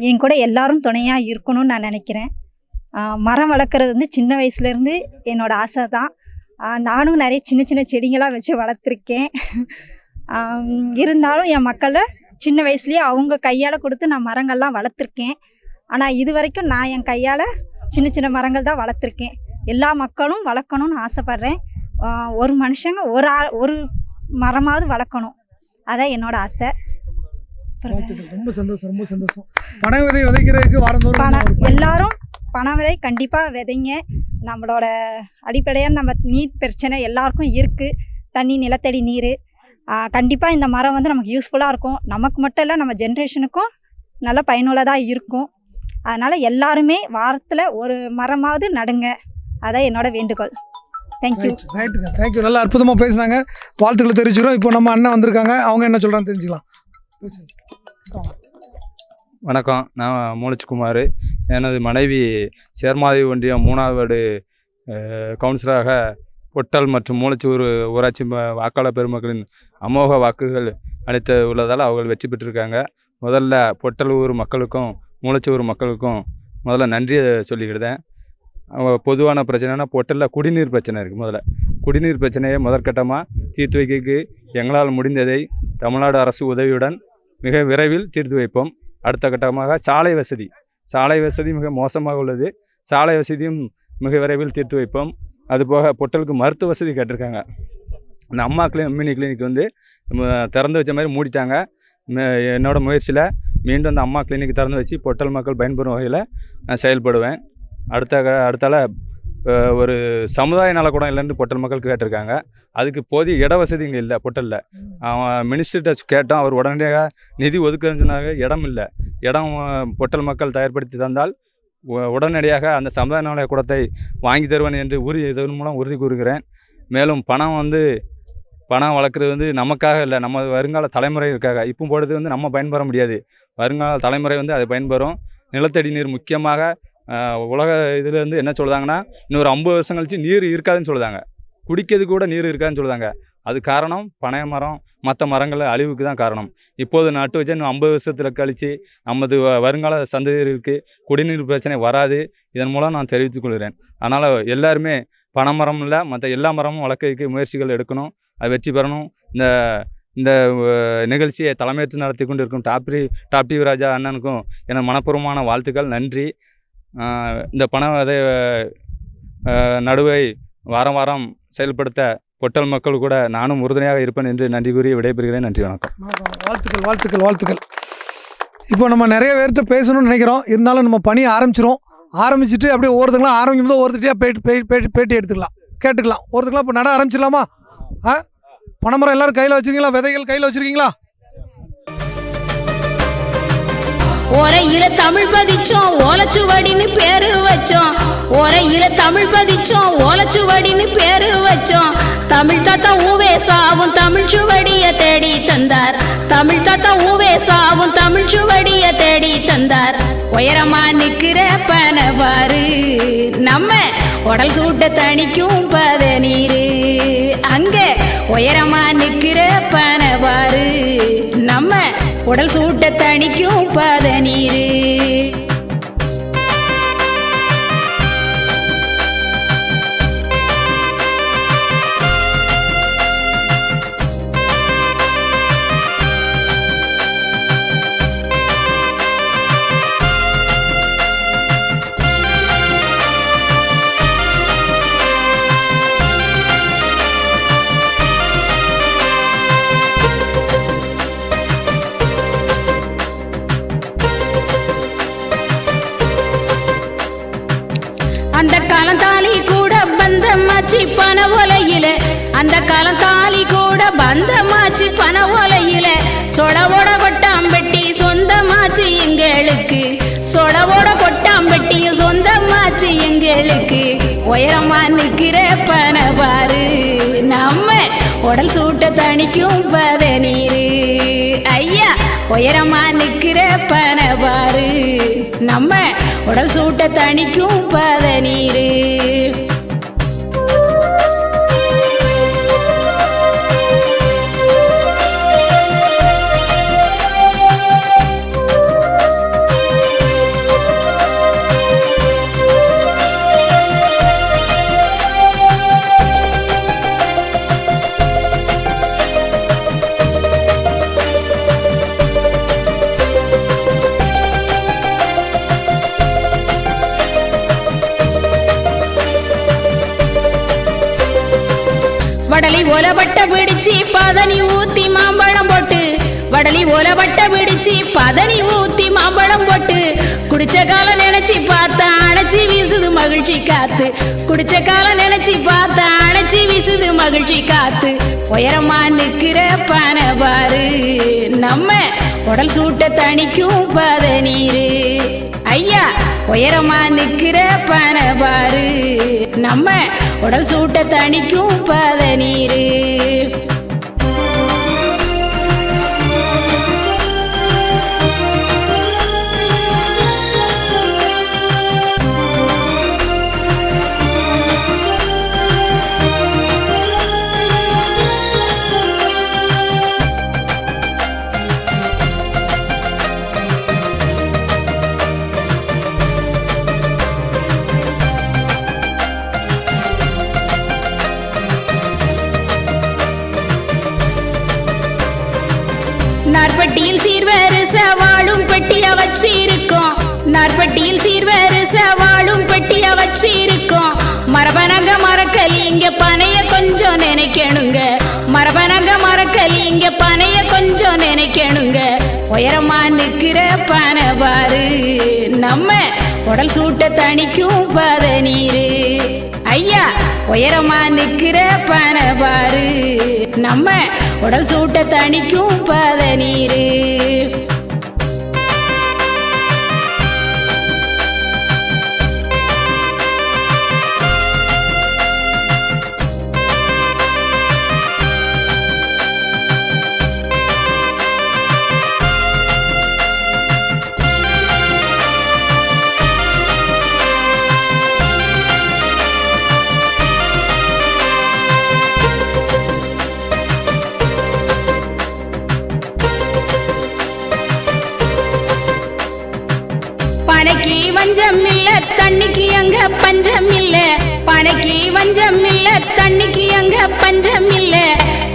என் கூட எல்லாரும் துணையாக இருக்கணும்னு நான் நினைக்கிறேன். மரம் வளர்க்குறது சின்ன வயசுலேருந்து என்னோட ஆசை தான். நானும் நிறைய சின்ன சின்ன செடிங்களாக வச்சு வளர்த்துருக்கேன். இருந்தாலும் என் மக்களை சின்ன வயசுலேயே அவங்க கையால் கொடுத்து நான் மரங்கள்லாம் வளர்த்துருக்கேன். ஆனால் இது வரைக்கும் நான் என் கையால் சின்ன சின்ன மரங்கள் தான் வளர்த்துருக்கேன். எல்லா மக்களும் வளர்க்கணும்னு ஆசைப்பட்றேன். ஒரு மனுஷங்க ஒரு மரமாவது வளர்க்கணும், அதான் என்னோட ஆசை. ரொம்ப சந்தோஷம். பனை விதை விதைக்கிறதுக்கு வாரந்தோறும் எல்லாரும் பனை விதை கண்டிப்பாக விதைங்க. நம்மளோட அடிப்படையாக நம்ம நீர் பிரச்சனை எல்லாருக்கும் இருக்குது. தண்ணி, நிலத்தடி நீர். கண்டிப்பாக இந்த மரம் நமக்கு யூஸ்ஃபுல்லாக இருக்கும். நமக்கு மட்டும் இல்லை, நம்ம ஜென்ரேஷனுக்கும் நல்ல பயனுள்ளதாக இருக்கும். அதனால் எல்லாருமே வாரத்தில் ஒரு மரமாவது நடுங்க, அதான் என்னோட வேண்டுகோள். தேங்க்யூ. தேங்க்யூ. நல்லா அற்புதமாக பேசுனாங்க. வாழ்த்துக்களை தெரிவிச்சிடும். இப்போ நம்ம அண்ணன் வந்திருக்காங்க. அவங்க என்ன சொல்கிறான்னு தெரிஞ்சுக்கலாம். வணக்கம். நான் மூலச்சிக்குமார். எனது மனைவி சேர்மாதி ஒன்றியம் 3வது வார்டு கவுன்சிலராக பொட்டல் மற்றும் மூலச்சூர் ஊராட்சி வாக்காளர் பெருமக்களின் அமோக வாக்குகள் அளித்து உள்ளதால் அவர்கள் வெற்றி பெற்றிருக்காங்க. முதல்ல பொட்டல் ஊர் மக்களுக்கும் மூலச்சூர் மக்களுக்கும் முதல்ல நன்றியை சொல்லிக்கிட்டேன். பொதுவான பிரச்சனைனா பொட்டலில் குடிநீர் பிரச்சனை இருக்குது. முதல்ல குடிநீர் பிரச்சனையை முதற்கட்டமாக தீர்த்து வைக்க எங்களால் முடிந்ததை தமிழ்நாடு அரசு உதவியுடன் மிக விரைவில் தீர்த்து வைப்போம். அடுத்த கட்டமாக சாலை வசதி மிக மோசமாக உள்ளது. சாலை வசதியும் மிக விரைவில் தீர்த்து வைப்போம். அதுபோக பொட்டலுக்கு மருத்துவ வசதி கேட்டிருக்காங்க. இந்த அம்மா மினி கிளினிக் திறந்து வச்ச மாதிரி மூடிட்டாங்க. என்னோடய முயற்சியில் மீண்டும் அந்த அம்மா கிளினிக் திறந்து வச்சு பொட்டல் மக்கள் பயன்பெறும் வகையில் நான் செயல்படுவேன். அடுத்தால ஒரு சமுதாய நலக்கூடம் இல்லைன்னு பொட்டல் மக்கள் கேட்டிருக்காங்க. அதுக்கு போதிய இட வசதி இங்கே இல்லை. பொட்டலில் அவன் மினிஸ்டர்கிட்ட கேட்டோம். அவர் உடனடியாக நிதி ஒதுக்குறேன்னு சொன்னாங்க. இடம் பொட்டல் மக்கள் தயார்படுத்தி தந்தால் உடனடியாக அந்த சமுதாய நலக்கூடத்தை வாங்கி தருவேன் என்று இதன் மூலம் உறுதி கூறுகிறேன். மேலும் பணம் வளர்க்குறது நமக்காக இல்லை, நம்ம வருங்கால தலைமுறைக்காக. இப்போ போடுறது நம்ம பயன்பெற முடியாது. வருங்கால தலைமுறை அதை பயன்பெறும். நிலத்தடி நீர் முக்கியமாக உலக இதில் என்ன சொல்கிறாங்கன்னா, இன்னொரு 50 வருஷம் கழிச்சு நீர் இருக்காதுன்னு சொல்லுதாங்க. குடிக்கிறதுக்கு கூட நீர் இருக்காதுன்னு சொல்லுதாங்க. அது காரணம் பனை மரம் மற்ற மரங்கள் அழிவுக்கு தான் காரணம். இப்போது நட்டு வச்சா இன்னும் 50 வருஷத்தில் கழித்து நமது வருங்கால சந்ததியருக்கு குடிநீர் பிரச்சனை வராது. இதன் மூலம் நான் தெரிவித்துக் கொள்கிறேன். அதனால் எல்லாருமே பனை மரம் இல்லை மற்ற எல்லா மரமும் வளர்க்கறதுக்கு முயற்சிகள் எடுக்கணும். அது வெற்றி பெறணும். இந்த நிகழ்ச்சியை தலைமையேற்று நடத்தி கொண்டு இருக்கும் டாப் டிவி ராஜா அண்ணனுக்கும் என மனப்பூர்வமான வாழ்த்துக்கள், நன்றி. இந்த பனை விதை நடுவை வாரம் வாரம் செயல்படுத்த பொட்டல் மக்கள் கூட நானும் உறுதுணையாக இருப்பேன் என்று நன்றி கூறி விடைபெறுகிறேன். நன்றி, வணக்கம். வாழ்த்துக்கள் வாழ்த்துக்கள் வாழ்த்துக்கள். இப்போ நம்ம நிறைய பேர்கிட்ட பேசணும்னு நினைக்கிறோம். இருந்தாலும் நம்ம பணி ஆரம்பிச்சுட்டு அப்படியே ஒவ்வொருத்தங்களாம் ஆரம்பிக்கும் போது ஒருத்தட்டியாக பேட்டி எடுத்துக்கலாம், கேட்டுக்கலாம். ஒருத்தங்களாம் இப்போ நட ஆரம்பிச்சிடலாமா? பனைமரம் எல்லாரும் கையில் வச்சுருக்கீங்களா? விதைகள் கையில் வச்சுருக்கீங்களா? ஒரையில தமிழ் பதிச்சோம் ஓலச்சுவடின்னு பேரு வச்சோம். ஒரையில தமிழ் பதிச்சோம் ஓலச்சுவடின்னு பேரு வச்சோம். தமிழ் தாத்தா ஊவேசாவும் தமிழ் சுவடிய தேடி தந்தார். தமிழ் தாத்தா ஊவேசாவும் தமிழ் சுவடிய தேடி தந்தார். உயரமா நிக்கிற பனவாறு நம்ம உடல் சூட்ட தணிக்கும் பதநீரு. அங்க உயரமா நிக்கிற பனவாறு நம்ம உடல் சூட்ட தணிக்கும் பதநீரு. அந்த காலம் தாலி கூட பந்தமாச்சி பன ஒலையில. அந்த காலம் தாலி கூட பந்தமாச்சி பன ஒலையில. சொடவோட கொட்டாம்பெட்டி சொந்தமாச்சு எங்களுக்கு. சொடவோட கொட்டாம்பெட்டியும் சொந்தமாச்சு எங்களுக்கு. உயரமா நிக்கிற பனவாறு நம்ம உடல் சூட்ட தணிக்கும் பதநீரு. ஐயா உயரமா நிக்கிற பனவாறு நம்ம உடல் சூட்ட தணிக்கும் பதநீரு. வடலி ஓலப்பட்ட பிடிச்சி பதனி ஊத்தி மாம்பழம் போட்டு. வடலி ஓலப்பட்ட பிடிச்சி பதனி ஊத்தி மாம்பழம் போட்டு. குடிச்ச காலம் நினைச்சி பார்த்தா அணைச்சி வீசுது மகிழ்ச்சி காத்து. குடிச்ச காலம் நினைச்சி பார்த்தா அணைச்சி வீசுது மகிழ்ச்சி காத்து. உயரமா நிக்கிற பனவாறு நம்ம உடல் சூட்ட தணிக்கும் பதநீரு. ஐயா உயரமா நிக்கிற பனவாறு நம்ம உடல் சூட்ட தணிக்கும் பதநீரு. நாற்பட்டியில் சீர்வரிச வாழும் பெட்டிய வச்சிருக்கோம். நாற்பட்டியில் சீர்வரிச வாழும் பெட்டிய வச்சிருக்கோம். மரபனங்க மரக்கலி இங்க பனைய கொஞ்சம் நினைக்கணுங்க. மரபனங்க மரக்கலி இங்க பனைய கொஞ்சம் நினைக்கணுங்க. உயரமா நிக்கிற பனவாறு நம்ம உடல் சூட்ட தணிக்கும் பதநீரு. ஐயா உயரமா நிக்கிற பனவாறு நம்ம உடல் சூட்ட தணிக்கும் பதநீரு. பஞ்சம் இல்ல, பனைக்கு வஞ்சம் இல்ல, தண்ணிக்கு அங்க பஞ்சம் இல்ல.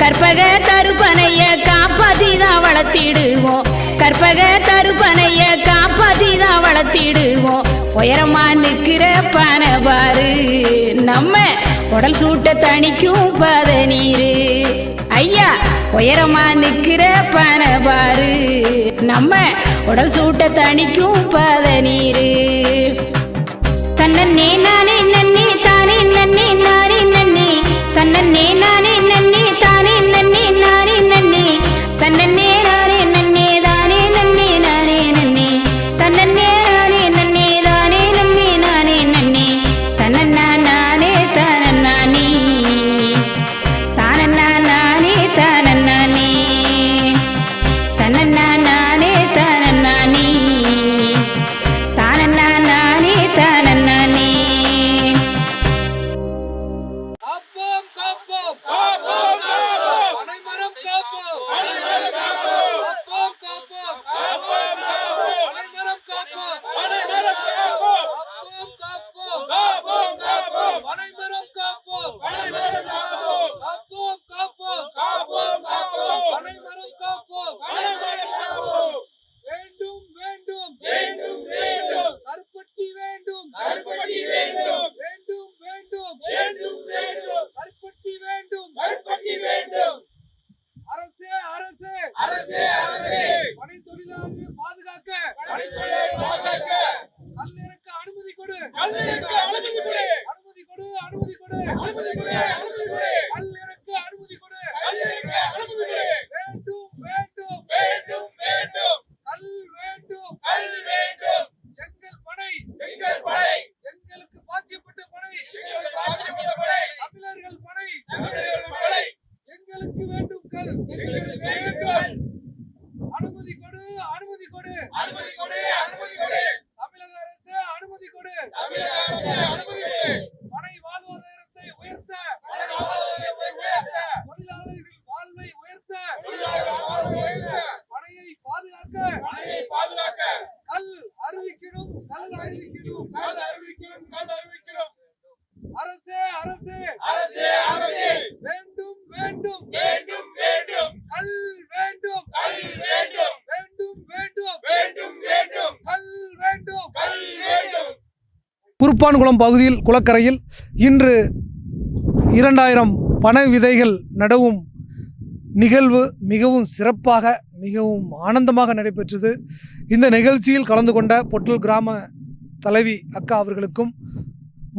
கற்பக தருப்பனைய காப்பாற்றி தான் வளர்த்திடுவோம், கற்பக தருப்பனைய காப்பாற்றி தான் வளர்த்திடுவோம். உயரமா நிற்கிற பனை பாரு, நம்ம உடல் சூட்ட தணிக்கும் பத நீரு. ஐயா உயரமா நிற்கிற பனை பாரு, நம்ம உடல் சூட்ட தணிக்கும் பத நீரு. தன்னே நானே நன்னி தானே நன்னி நானே நன்னி, தன்னே நானே நன்னி தானே நன்னி நானே நன்னி, தன்னே நானே நன்னி தானே நன்னி நானே நன்னி, தன்னே நானே நன்னி தானே நன்னி நானே நன்னி, தன்னன்னா நானே தனன்னானி, தானன்னா நானே தனன்னானி, தன்னன்னா நானே தனன்னானி, தானன்னா நானே தனன்னானி. காப்போம் காப்போம் காப்போம் காப்போம் பனைமரம் காப்போம் பனைமரம் காப்போம் காப்போம் காப்போம் காப்போம் காப்போம் பனைமரம் காப்போம் பனைமரம் காப்போம் காப்போம் காப்போம் காப்போம் பனைமரம் காப்போம் பனைமரம் காப்போம் காப்போம் காப்போம் காப்போம் காப்போம் பனைமரம் காப்போம் பனைமரம் காப்போம். வேண்டும் வேண்டும் வேண்டும் வேண்டும் கருப்பட்டி வேண்டும் கருப்பட்டி வேண்டும் வேண்டும் வேண்டும் வேண்டும் வேண்டும் கருப்பட்டி வேண்டும் கருப்பட்டி வேண்டும். அரசே அரசே அரசே அரசே பனை தொழிலாளர்களை பாதுகாக்க பனை தொழிலாளர்களை பாதுகாக்க கல்லிறக்க அனுமதி கொடு கல்லிறக்க அனுமதி கொடு அனுமதி கொடு அனுமதி கொடு அனுமதி கொடு அனுமதி கொடு கல்லிறக்க அனுமதி கொடு கல்லிறக்க அனுமதி கொடு. வேண்டும் வேண்டும் வேண்டும் வேண்டும் கல் வேண்டும் கல் வேண்டும். எங்கள் பனை எங்கள் பனை எங்களுக்கு பாக்கியப்பட்ட பனை எங்களுக்கு பாக்கியப்பட்ட பனை தமிழர்கள் பனை தமிழர்கள் பனை எங்களுக்கு வேண்டும் கல் எங்களுக்கு வேண்டும். அனுமதி கொடு அனுமதி கொடு அனுமதி கொடு அனுமதி கொடு தமிழக அரசு அனுமதி கொடு தமிழக அரசு அனுமதி கொடு. பனை வாழ்வாதாரத்தை உயர்த்த பனை வாழ்வாதாரத்தை உயர்த்த தொழிலாளர்கள் வாழ்வை உயர்த்த தொழிலாளர்கள் வாழ்வை உயர்த்த பனையை பாதுகாக்க பனையை பாதுகாக்க கல் அறிவிக்கணும் கல் அறிவிக்கணும் கல் அறிவிக்கணும் கல் அறிவிக்கணும். அரசே அரசே அரசே அரசே வேண்டும் வேண்டும் வேண்டும் வேண்டும் கல் வேண்டும் கல் வேண்டும் வேண்டும் வேண்டும் வேண்டும் வேண்டும் கல் வேண்டும் கல் வேண்டும். குருப்பான்குளம் பகுதியில் குளக்கரையில் இன்று 2000 பனை விதைகள் நடவும் நிகழ்வு மிகவும் சிறப்பாக மிகவும் ஆனந்தமாக நடைபெற்றது. இந்த நிகழ்ச்சியில் கலந்து கொண்ட பொட்டல் கிராம தலைவி அக்கா அவர்களுக்கும்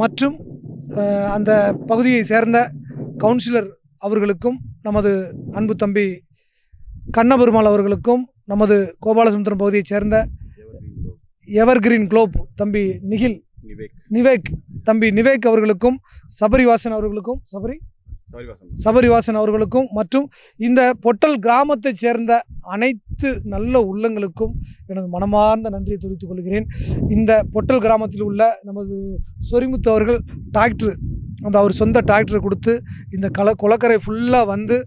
மற்றும் அந்த பகுதியை சேர்ந்த கவுன்சிலர் அவர்களுக்கும் நமது அன்பு தம்பி கண்ணபெருமாள் அவர்களுக்கும் நமது கோபாலசமுத்திரம் பகுதியைச் சேர்ந்த எவர்கிரீன் குளோப் தம்பி நிவேக் தம்பி நிவேக் அவர்களுக்கும் சபரிவாசன் அவர்களுக்கும் சபரிவாசன் அவர்களுக்கும் மற்றும் இந்த பொட்டல் கிராமத்தைச் சேர்ந்த அனைத்து நல்ல உள்ளங்களுக்கும் எனது மனமார்ந்த நன்றியை தெரிவித்துக் கொள்கிறேன். இந்த பொட்டல் கிராமத்தில் உள்ள நமது சொரிமுத்து அவர்கள் டிராக்டர் அவர் சொந்த டிராக்டரை கொடுத்து இந்த குளக்கரை ஃபுல்லாக வந்து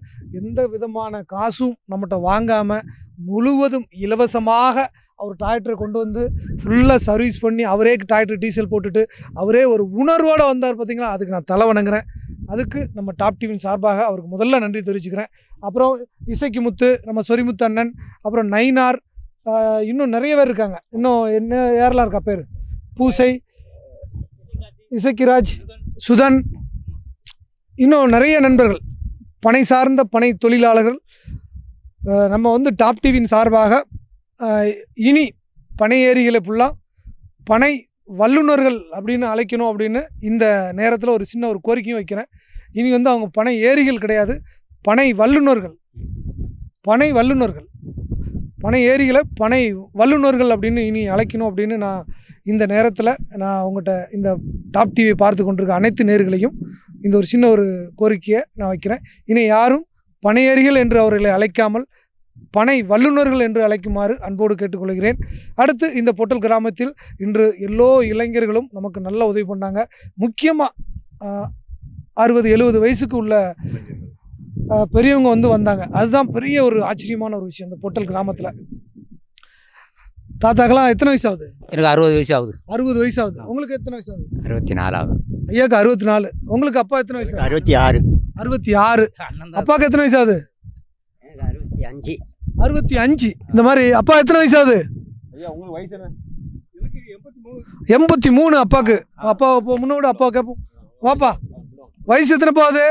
எந்த விதமான காசும் நம்மகிட்ட வாங்காமல் முழுவதும் இலவசமாக அவர் டிராக்டரை கொண்டு வந்து ஃபுல்லாக சர்வீஸ் பண்ணி அவரே டிராக்டர் டீசல் போட்டுட்டு அவரே ஒரு உணர்வோடு வந்தார். பார்த்திங்களா, அதுக்கு நான் தலை வணங்குறேன். அதுக்கு நம்ம டாப் டிவியின் சார்பாக அவருக்கு முதல்ல நன்றி தெரிவிச்சுக்கிறேன். அப்புறம் இசைக்கு முத்து, நம்ம சொரிமுத்து அண்ணன், அப்புறம் நைனார், இன்னும் நிறைய பேர் இருக்காங்க. இன்னும் என்ன யாரெல்லாம் இருக்கா பேர், பூசை, இசைக்கிராஜ், சுதன், இன்னும் நிறைய நண்பர்கள், பனை சார்ந்த பனை தொழிலாளர்கள். நம்ம வந்து டாப் டிவியின் சார்பாக இனி பனை ஏரிகளை ஃபுல்லாக பனை வல்லுநர்கள் அப்படின்னு அழைக்கணும் அப்படின்னு இந்த நேரத்தில் ஒரு சின்ன ஒரு கோரிக்கையும் வைக்கிறேன். இனி வந்து அவங்க பனை ஏரிகள் கிடையாது, பனை வல்லுநர்கள், பனை வல்லுநர்கள், பனை ஏரிகளை பனை வல்லுநர்கள் அப்படின்னு இனி அழைக்கணும் அப்படின்னு நான் இந்த நேரத்தில் நான் அவங்ககிட்ட இந்த டாப் டிவியை பார்த்து கொண்டிருக்க அனைத்து நேயர்களையும் இந்த ஒரு சின்ன ஒரு கோரிக்கையை நான் வைக்கிறேன். இனி யாரும் பனை ஏரிகள் என்று அவர்களை அழைக்காமல் பனை வல்லுநர்கள் என்று அழைக்குமாறு அன்போடு கேட்டுக்கொள்கிறேன். அடுத்து இந்த பொட்டல் கிராமத்தில் இன்று எல்லோ இளைஞர்களும் நமக்கு நல்ல உதவி பண்ணாங்க. முக்கியமாக 60-70 வயசுக்கு உள்ள பெரியவங்க வந்து வந்தாங்க. அதுதான் பெரிய ஒரு ஆச்சரியமான ஒரு விஷயம். இந்த பொட்டல் கிராமத்தில் தாத்தாக்கெல்லாம் எத்தனை வயசு ஆகுது? எனக்கு 60 வயசு ஆகுது. 60 வயசு ஆகுது. உங்களுக்கு எத்தனை வயசு ஆகுது? 64 ஆகுது. ஐயாக்கு 64. உங்களுக்கு அப்பா எத்தனை வயசு ஆகுது? 66. 66. அப்பாவுக்கு எத்தனை வயசு ஆகுது? 65. 65. இந்த மாதிரி அப்பா எத்தனை வயசு ஆகுது? ஐயா உங்களுக்கு வயசு என்ன? 83 அப்பாவுக்கு. அப்பா இப்போ முன்னோட அப்பா கேட்போம். வாப்பா வயசு எத்தனைப்பா ஆகுது?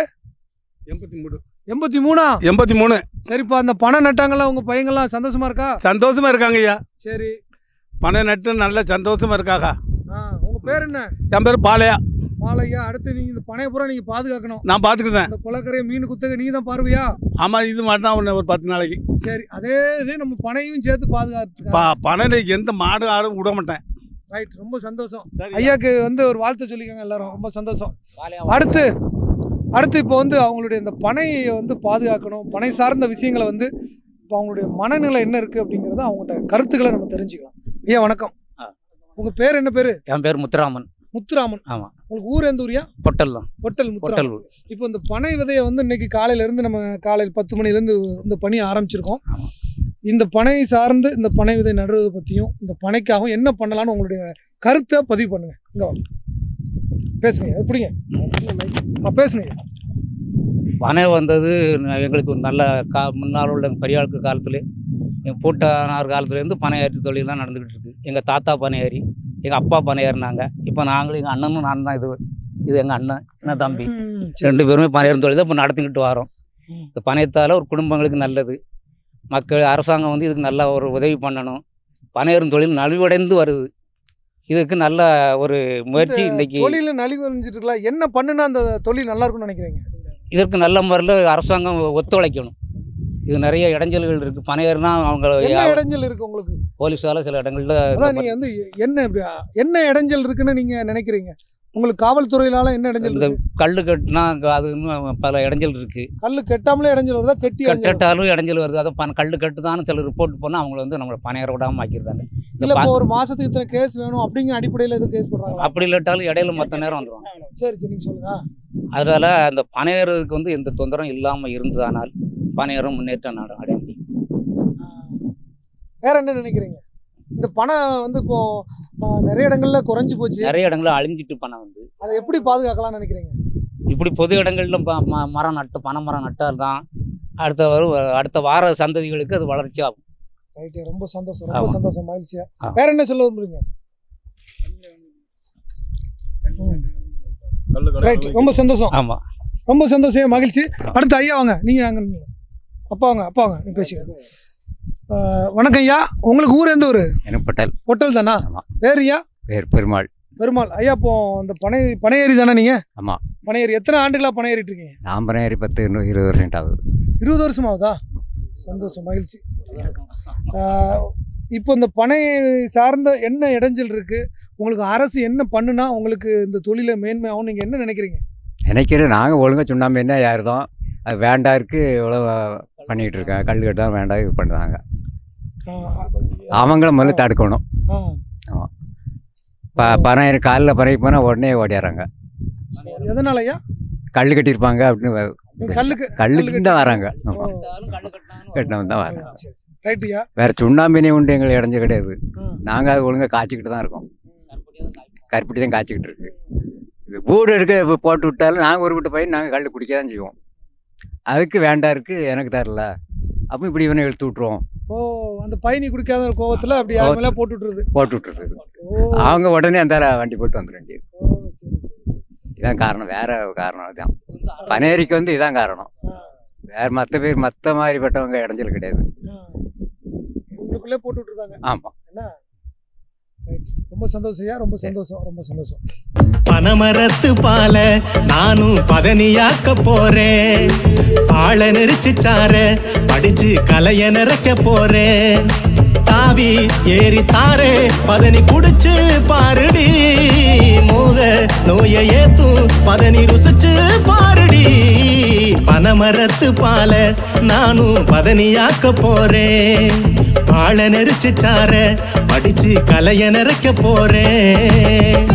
83. 83. 83. சரிப்பா, அந்த பணம் நட்டாங்கல்ல உங்க பையங்கள்லாம் சந்தோஷமா இருக்கா? சந்தோஷமா இருக்காங்க ஐயா. சரி. பணம் நட்டு நல்ல சந்தோஷமா இருக்காங்க. உங்க பேர் என்ன? என் பேர் பாலையா. பாலையா. அடுத்து நீங்க இந்த பனையை பூரா நீங்க பாதுகாக்கணும். நான் பார்த்துக்குறேன். இந்த குளக்கரையை மீன் குத்தகை நீங்க தான் பார்வையா? ஆமாம், இது மாட்டினா ஒரு 10 நாளைக்கு. சரி, அதே இது நம்ம பனையும் சேர்த்து பாதுகாத்து. பணம் எந்த மாடு ஆடும் விட மாட்டேன். ரைட், ரொம்ப சந்தோஷம். ஐயாக்கு ஒரு வாழ்த்து சொல்லிக்கோங்க எல்லாரும். ரொம்ப சந்தோஷம். அடுத்து இப்போ அவங்களுடைய இந்த பனையை பாதுகாக்கணும், பனை சார்ந்த விஷயங்களை இப்போ அவங்களுடைய மனநிலை என்ன இருக்குது அப்படிங்கிறத அவங்கள்ட்ட கருத்துக்களை நம்ம தெரிஞ்சுக்கலாம். ஐயா வணக்கம். உங்கள் பேர் என்ன பேர்? என் பேர் முத்துராமன். முத்துராமன். ஆமாம். உங்களுக்கு ஊர் எந்த ஊரியா? பொட்டல் தான். பொட்டல். முத்துராமன். இப்போ இந்த பனை விதையை இன்னைக்கு காலையிலேருந்து நம்ம காலையில் 10 மணிலேருந்து இந்த பணி ஆரம்பிச்சிருக்கோம். இந்த பனை சார்ந்து இந்த பனை விதை நடுறதை பற்றியும் இந்த பனைக்காகவும் என்ன பண்ணலான்னு உங்களுடைய கருத்தை பதிவு பண்ணுங்க. இங்கே பேசுங்க. எப்படிங்க பேசுங்க. பனை வந்தது எங்களுக்கு ஒரு நல்ல முன்னால் உள்ள பெரியாளுக்கு காலத்துல பூட்டானார் காலத்துலேருந்து பனை ஏற்றி தொழிலாம் நடந்துக்கிட்டு இருக்கு. எங்கள் தாத்தா பனை ஏறி, எங்கள் அப்பா பனை ஏறினாங்க. இப்போ நாங்களும் எங்கள் அண்ணனும் நான் தான். இது எங்கள் அண்ணன், என்ன தம்பி, 2 பேருமே பனை ஏறும் தொழில் தான் இப்போ நடத்திக்கிட்டு வரோம். இந்த பனையத்தால் ஒரு குடும்பங்களுக்கு நல்லது. மக்கள் அரசாங்கம் இதுக்கு நல்லா ஒரு உதவி பண்ணணும். பனை ஏறும் தொழில் நலிவடைந்து வருது. இதுக்கு நல்ல ஒரு முயற்சி இன்னைக்கு. தொழில் நலிவடைஞ்சிட்டு இருக்கலாம். என்ன பண்ணுனா அந்த தொழில் நல்லா இருக்கும்னு நினைக்கிறீங்க? இதற்கு நல்ல முறையில் அரசாங்கம் ஒத்துழைக்கணும். இது நிறைய இடைஞ்சல்கள் இருக்குது. பனையர்னா அவங்க இடைஞ்சல் இருக்குது உங்களுக்கு? போலீஸால் சில இடங்கள்ல நீங்கள் என்ன இடைஞ்சல் இருக்குன்னு நீங்கள் நினைக்கிறீங்க? உங்களுக்கு காவல்துறையினால என்ன இடைஞ்சல்? இந்த கல் கட்டினா அது இன்னும் பல இடைஞ்சல் இருக்குது. கல் கட்டாமலே இடைஞ்சல் வருதா? கட்டாலும் இடைஞ்சல் வருது. அதை கல் கட்டுதான்னு சில ரிப்போர்ட் பண்ணால் அவங்கள நம்மளை பனையர விடாமல் ஆக்கிடுறாங்க. இல்லை, ஒரு மாதத்துக்கு இத்தனை கேஸ் வேணும் அப்படிங்கிற அடிப்படையில் எதுவும் கேஸ் போடுறாங்க? அப்படி இல்லாட்டாலும் இடையில மற்ற நேரம் வந்துடுவாங்க. சரி நீங்கள் சொல்லுங்க. அதனால் அந்த பனையருக்கு எந்த தொந்தரவும் இல்லாமல் இருந்ததானால் பனையரும் முன்னேற்றம் அடைய முடியும். வேற என்ன நினைக்கிறீங்க? இந்த பனை இப்போ நிறைய இடங்கள்ல குறைஞ்சி போச்சு, நிறைய இடங்கள்ல அழிஞ்சிட்டு பனை அதை எப்படி பாதுகாக்கலாம்னு நினைக்கிறீங்க? இப்படி பொது இடங்கள்ல மரம் நட்டு பனை மரம் நட்டால் தான் அடுத்த வார சந்ததிகளுக்கு அது வளர்ச்சி ஆகும். ரைட்டு, ரொம்ப சந்தோஷம். ரொம்ப சந்தோஷம், மகிழ்ச்சியா. வேற என்ன சொல்ல விரும்புறீங்க? ரைட், ரொம்ப சந்தோஷம். ஆமாம், ரொம்ப சந்தோஷம், மகிழ்ச்சி. அடுத்து ஐயா வாங்க. நீங்கள் அங்கே அப்பா வாங்க நீ பேசுங்க. வணக்கம் ஐயா. உங்களுக்கு ஊர் எந்த ஊர்? எனக்கு பொட்டல். பொட்டல் தானா? பேர் ஐயா? பேர் பெருமாள். பெருமாள். ஐயா, இப்போ அந்த பனையேறி தானே நீங்கள்? ஆமாம். பனையேறி எத்தனை ஆண்டுகளாக பனை ஏறிட்டு இருக்கீங்க? நான் பனையேறி 10-20 வருஷம் ஆகுது. 20 வருஷம் ஆகுதா? சந்தோஷம், மகிழ்ச்சி. இப்போ இந்த பனை சார்ந்த என்ன இடைஞ்சல் இருக்குது? உங்களுக்கு அரசு என்ன பண்ணுனா உங்களுக்கு இந்த தொழிலை மேன்மையாகவும் நீங்கள் என்ன நினைக்கிறீங்க? நினைக்கிறேன், நாங்கள் ஒழுங்காக சுண்ணாம்பு என்ன யாருதோம் அது வேண்டா இருக்குது. இவ்வளோ பண்ணிக்கிட்டு இருக்கேன். கல் கட்டால் வேண்டாம் இது பண்ணுறாங்க. அவங்கள முதல்ல தடுக்கணும். ஆமாம். பனை காலில் பறவை போனால் உடனே ஓடிடுறாங்க. எதனால ஐயா? கல் கட்டியிருப்பாங்க அப்படின்னு. கல்லுக்கு தான் வராங்க. கட்டினவன் தான் வராங்க. வேறு சுண்ணாம்பினே உண்டு எங்களுக்கு இடைஞ்ச கிடையாது. நாங்கள் அது ஒழுங்காக காய்ச்சிக்கிட்டு தான் இருக்கோம். கருப்பட்டி தான் காய்ச்சிக்கிட்டு இருக்கு. இது வீடு எடுக்க போட்டு விட்டாலும் நாங்கள் ஒரு விட்டு போய் நாங்கள் கல் குடிக்க தான் செய்வோம். அதுக்கு வேண்டா இருக்குது, எனக்கு தரல, அப்போ இப்படி இவனை இழுத்து விட்ருவோம். அந்த பயணி குடிக்காத கோவத்தில் அப்படி யாருமே போட்டு விட்டுருது. அவங்க உடனே அந்த வண்டி போட்டு வந்துட வேண்டியது. இதான் காரணம், வேற காரணம் தான். பனேரிக்கு இதான் காரணம். வேறு மற்ற மாதிரிப்பட்டவங்க இடைஞ்சல் கிடையாது. போட்டு விட்டுருந்தாங்க. ஆமாம். ரொம்ப சந்தோஷம், ரொம்ப சந்தோஷம், ரொம்ப சந்தோஷம். பனமரத்து பால நானும் பதனியாக்க போறேன். பாழ நெரிச்சு சார படிச்சு கலைய நிறைக்க போறேன். தாவி ஏறி தாரே பதனி குடிச்சு பாருடி. மோக நோயை ஏத்தும் பதனி ருசிச்சு பாருடி. பனமரத்து பால நானும் பதனியாக்க போறேன். பாழ நெரிச்சு சார படிச்சு கலைய நிறைக்க போறேன்.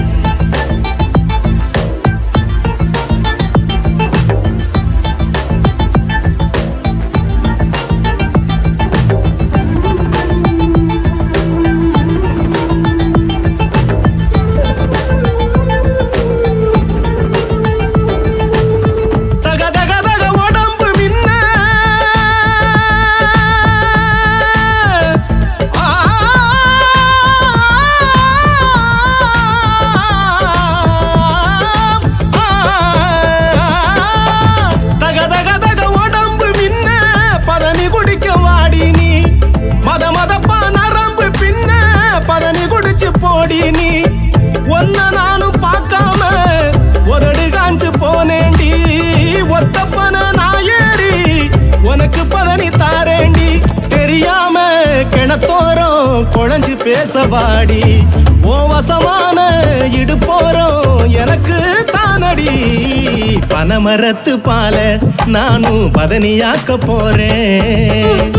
பேசவாடி ஓ வசமான இடுப்போறோம் எனக்கு தானடி பனமரத்து பால நானும் பதனியாக்க போறேன்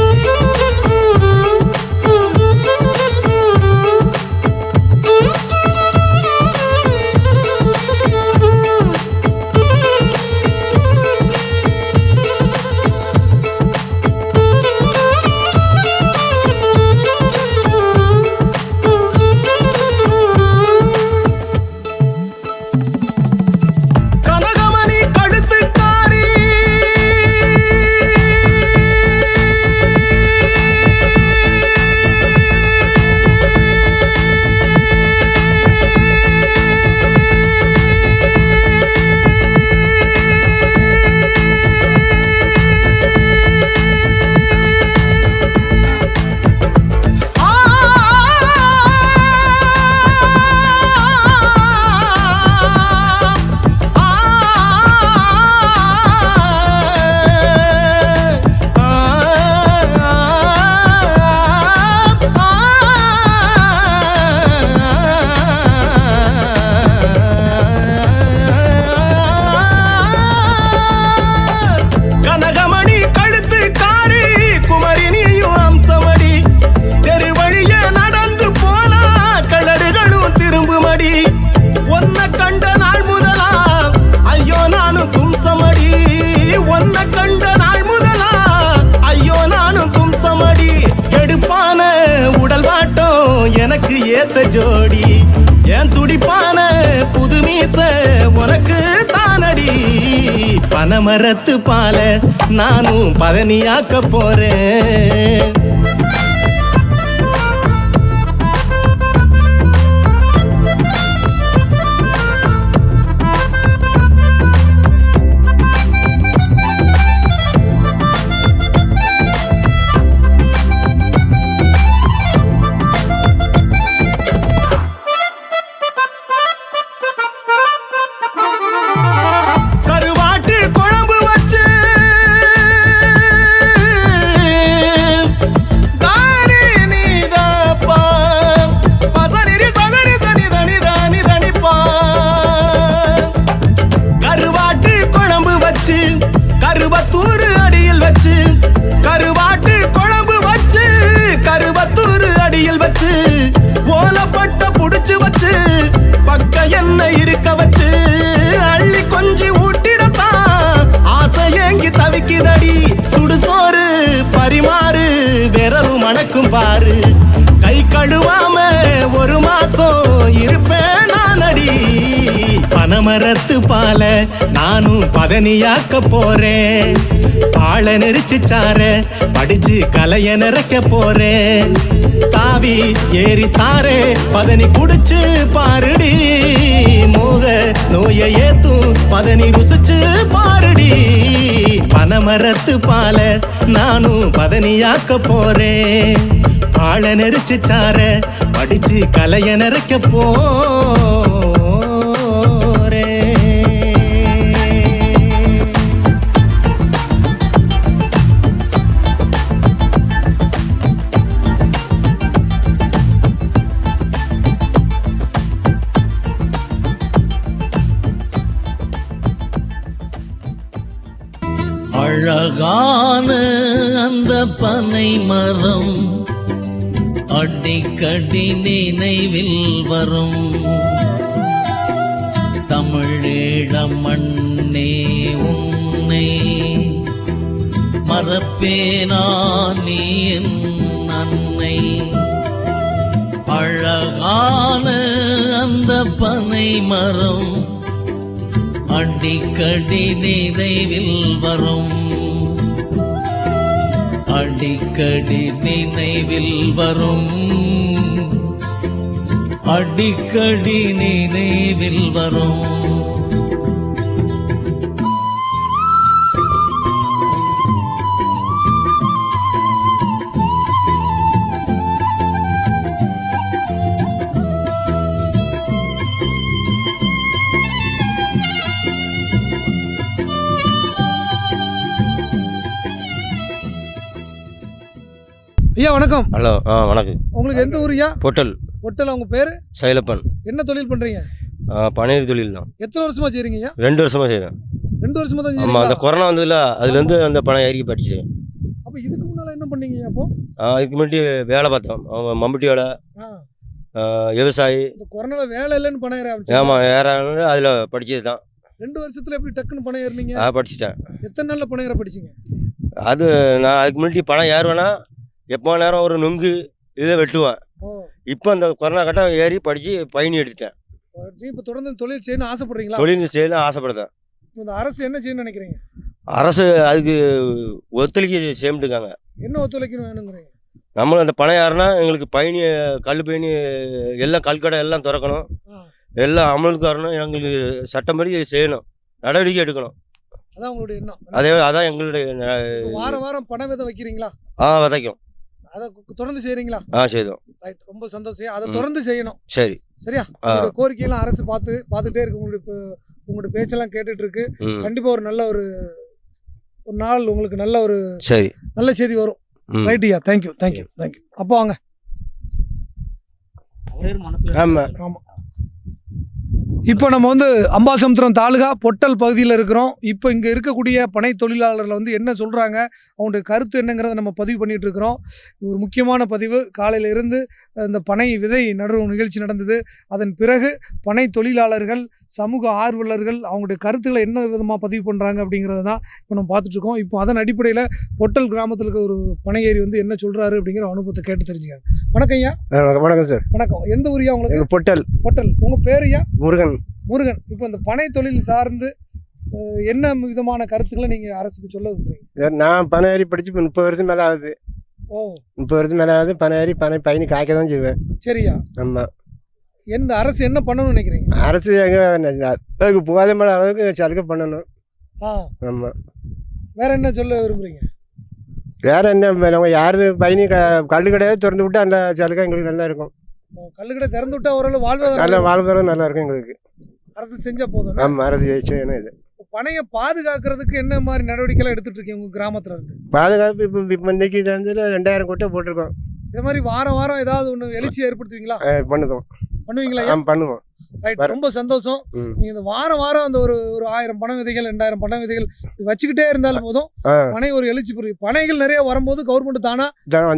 எனக்கு ஏத்த ஜோடி என் துடிப்பான புது மீச உனக்கு தானடி பனமரத்து பால நானும் பதனியாக்க போறேன் கருவத்தூர் அடியில் வச்சு கருவாட்டு குழம்பு வச்சு கருவத்தூர் அடியில் வச்சு ஓலப்பட்ட புடிச்சு வச்சு பக்க என்ன இருக்க வச்சு அள்ளி கொஞ்சி ஊட்டிடத்தான் ஆசை ஏங்கி தவிக்குதடி சுடுசோறு பரிமாறு விரலும் மணக்கும் பாரு கை கழுவாம ஒரு மாசம் இருப்பேன் நானடி பனமரத்து பால நானும் பதனியாக்க போறேன் பாழ நெரிச்சு சார படிச்சு கலைய நிறைக்க போறேன் தாவி ஏறி தாரே பதனி குடிச்சு பாருடி மோக நோயை ஏத்தும் பதனி ருசிச்சு பாருடி பனமரத்து பால நானும் பதனியாக்க போறேன் பாழ நெரிச்சு சார படிச்சு கலைய நிறைக்க போறேன் அழகான அந்த பனை மரம் அடிக்கடி நினைவில் வரும் தமிழீழ மண்ணே உன்னை மறப்பேனா நீ என் அன்னை அழகான அந்த பனை மரம் அடிக்கடி நினைவில் வரும் அடிக்கடி நினைவில் வரும் அடிக்கடி நினைவில் வரும் ஐயா வணக்கம். ஹலோ வணக்கம். உங்களுக்கு எந்த ஊரியா? பொட்டல். பொட்டல். உங்கள் பேர்? சைலப்பன். என்ன தொழில் பண்ணுறீங்க? பனையர் தொழில் தான். எத்தனை வருஷமாக செய்கிறீங்க? 2 வருஷமாக செய்கிறேன். 2 வருஷமாக தான் ஆமாம், அந்த கொரோனா வந்ததில்ல, அதுலேருந்து அந்த பனை ஏறி படிச்சேன். அப்போ இதுக்கு முன்னால் என்ன பண்ணீங்க அப்போ? இதுக்கு முன்னாடி வேலை பார்த்தோம். அவங்க மம்பட்டி வேலை, விவசாயி. இந்த கொரோனாவில் வேலை இல்லைன்னு பணம் ஏற ஆரம்பிச்சு. ஆமாம், ஏற அதில் படித்தது தான். 2 வருஷத்தில் எப்படி டக்குன்னு பணம் ஏறினீங்க? படிச்சிட்டேன். எத்தனை நாளில் பணம் ஏற படிச்சிங்க? அது நான் அதுக்கு முன்னாடி பணம் ஏறுவேன்னா எப்போ நேரம் ஒரு நுங்கு இதை வெட்டுவேன். இப்போ அந்த கொரோனா கட்டம் ஏறி படித்து பயணி எடுத்துட்டேன். இப்போ தொடர்ந்து தொழில் செய்யணும்னு ஆசைப்படுறீங்களா? தொழில் செய்யணும் ஆசைப்படுறேன். இந்த அரசு என்ன செய்யணும்னு நினைக்கிறீங்க? அரசு அதுக்கு ஒத்துழைக்க செய்யட்டுருக்காங்க. என்ன ஒத்துழைக்கணும் வேணுங்கிறீங்க? நம்மளும் அந்த பணம் யாருன்னா எங்களுக்கு பயணி, கல் பயணி எல்லாம் கல்கடை எல்லாம் திறக்கணும், எல்லாம் அமலுக்கு வரணும், எங்களுக்கு சட்டப்படி செய்யணும், நடவடிக்கை எடுக்கணும். அதான் உங்களுடைய எண்ணம். அதான் எங்களுடைய. வாரம் பண விதை வைக்கிறீங்களா? விதைக்கும். அதை தொடர்ந்து செய்கிறீங்களா? செய்தோம். ரைட், ரொம்ப சந்தோஷம். அதை தொடர்ந்து செய்யணும். சரி, சரியா? உங்களுடைய கோரிக்கையெல்லாம் அரசு பார்த்துட்டே இருக்கு. உங்களுடைய பேச்செல்லாம் கேட்டுட்டு இருக்கு. கண்டிப்பாக ஒரு நல்ல ஒரு நாள் உங்களுக்கு நல்ல ஒரு சரி நல்ல செய்தி வரும். ரைட்யா, தேங்க்யூ. அப்போ வாங்க. ஆமாம் ஆமாம். இப்போ நம்ம வந்து அம்பாசமுத்திரம் தாலுகா பொட்டல் பகுதியில் இருக்கிறோம். இப்போ இங்கே இருக்கக்கூடிய பனை தொழிலாளர்கள் வந்து என்ன சொல்கிறாங்க, அவங்களுடைய கருத்து என்னங்கிறத நம்ம பதிவு பண்ணிகிட்டு இருக்கிறோம். ஒரு முக்கியமான பதிவு. காலையில் இருந்து இந்த பனை விதை நடுவு நிகழ்ச்சி நடந்தது. அதன் பிறகு பனை தொழிலாளர்கள், சமூக ஆர்வலர்கள் அவங்களுடைய கருத்துக்களை என்ன விதமாக பதிவு பண்ணுறாங்க அப்படிங்கிறத தான் இப்போ நம்ம பார்த்துட்ருக்கோம். இப்போ அதன் அடிப்படையில் பொட்டல் கிராமத்தில் இருக்க ஒரு பனையேறி வந்து என்ன சொல்கிறாரு அப்படிங்கிற அனுபவத்தை கேட்டு தெரிஞ்சுக்காங்க. வணக்கம் ஐயா. வணக்கம் சார். வணக்கம். எந்த ஊரியா உங்களுக்கு? பொட்டல். பொட்டல். உங்கள் பேர் ஐயா? முருகன். இப்போ இந்த பனை தொழில் சார்ந்து என்ன விதமான கருத்துக்களை நீங்கள் அரசுக்கு சொல்ல விரும்புறீங்க? நான் பனை ஏறி படித்து 30 வருஷம் மேலே ஆகுது. 30 வருஷம் மேலே ஆகுது. பனை ஏறி பயணி காய்க்க தான் செய்வேன். சரியா? ஆமாம். எந்த அரசு என்ன பண்ணணும்னு நினைக்கிறீங்க? அரசு அதுக்கு போகாத அளவுக்கு சலுகை பண்ணணும். ஆமாம். வேற என்ன சொல்ல விரும்புறீங்க? வேற என்ன, நம்ம யாரு பயணி கல்லு கடையாவது திறந்து விட்டு அந்த சலுகை எங்களுக்கு நல்லா இருக்கும். கல்லுக்கடை திறந்து விட்டா ஓரளவு வாழ்வாதாரம் நல்ல வாழ்வாதாரம் நல்லா இருக்கும் எங்களுக்கு. அரசு செஞ்சா போதும். ஆமாம், அரசு செய்யணும். இது பனையை பாதுகாக்கிறதுக்கு என்ன மாதிரி நடவடிக்கைலாம் எடுத்துட்டு இருக்கீங்க உங்க கிராமத்துல இருந்து? பாதுகாப்பு இப்போ இன்னைக்கு வந்து 2000 கொட்டை போட்டிருக்கோம். இது மாதிரி வாரம் ஏதாவது ஒன்று எழுச்சி ஏற்படுத்துவீங்களா? பண்ணுவீங்களா? பண்ணுவோம். ரைட், ரொம்ப சந்தோஷம். நீங்க இந்த வாரம் அந்த ஒரு 1000 பனை விதைகள் 2000 பனை விதைகள் வச்சுக்கிட்டே இருந்தாலும் போதும். பனை ஒரு எழுச்சி புரியும். பனைகள் நிறைய வரும்போது கவர்மெண்ட் தானா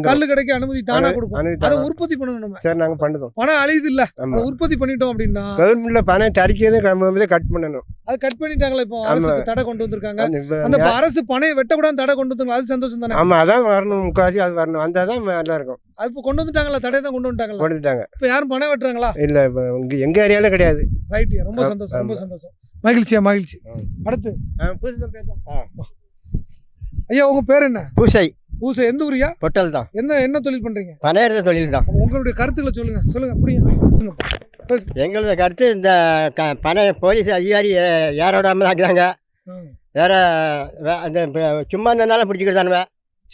கல்லு கடைக்கு அனுமதி தானா கொடுக்கும். அதை உற்பத்தி பண்ணணும் நம்ம. சரி, நாங்க பண்ணுவோம். பனை அழியுது இல்ல, அதை உற்பத்தி பண்ணிட்டோம் அப்படின்னா கவர்மெண்ட்ல பனை தரிக்கிறதே கட் பண்ணணும். அது கட் பண்ணிட்டாங்களா? இப்போ அரசு தடை கொண்டு வந்திருக்காங்க. அந்த அரசு பனையை வெட்டக்கூடாது தடை கொண்டு வந்தாங்க. அது சந்தோஷம் தானே? ஆமா, அதான் வரணும். முக்காசி அது வரணும். வந்தாதான் நல்லா இருக்கும். அது இப்போ கொண்டு வந்துட்டாங்களா? தடை தான் கொண்டு வந்துட்டாங்க. இப்போ யாரும் பனை வெட்டுறாங்களா? இல்ல, எங்க ஏரியால கிடையாது. ரைட், ரொம்ப சந்தோஷம். ரொம்ப சந்தோஷம். மகிழ்ச்சி. அடுத்து ஐயா, உங்க பேர் என்ன? பூசை. எந்த ஊரியா? பொட்டல் தான். என்ன தொழில் பண்றீங்க? பனையர் தொழில் தான். உங்களுடைய கருத்துக்களை சொல்லுங்க. அப்படியே எங்களோட கருத்து, இந்த பனை போலீஸ் அதிகாரி ஏற விடாம ஆக்குறாங்க. வேற அந்த சும்மா இருந்தனால பிடிச்சிக்கிட்டானுவ.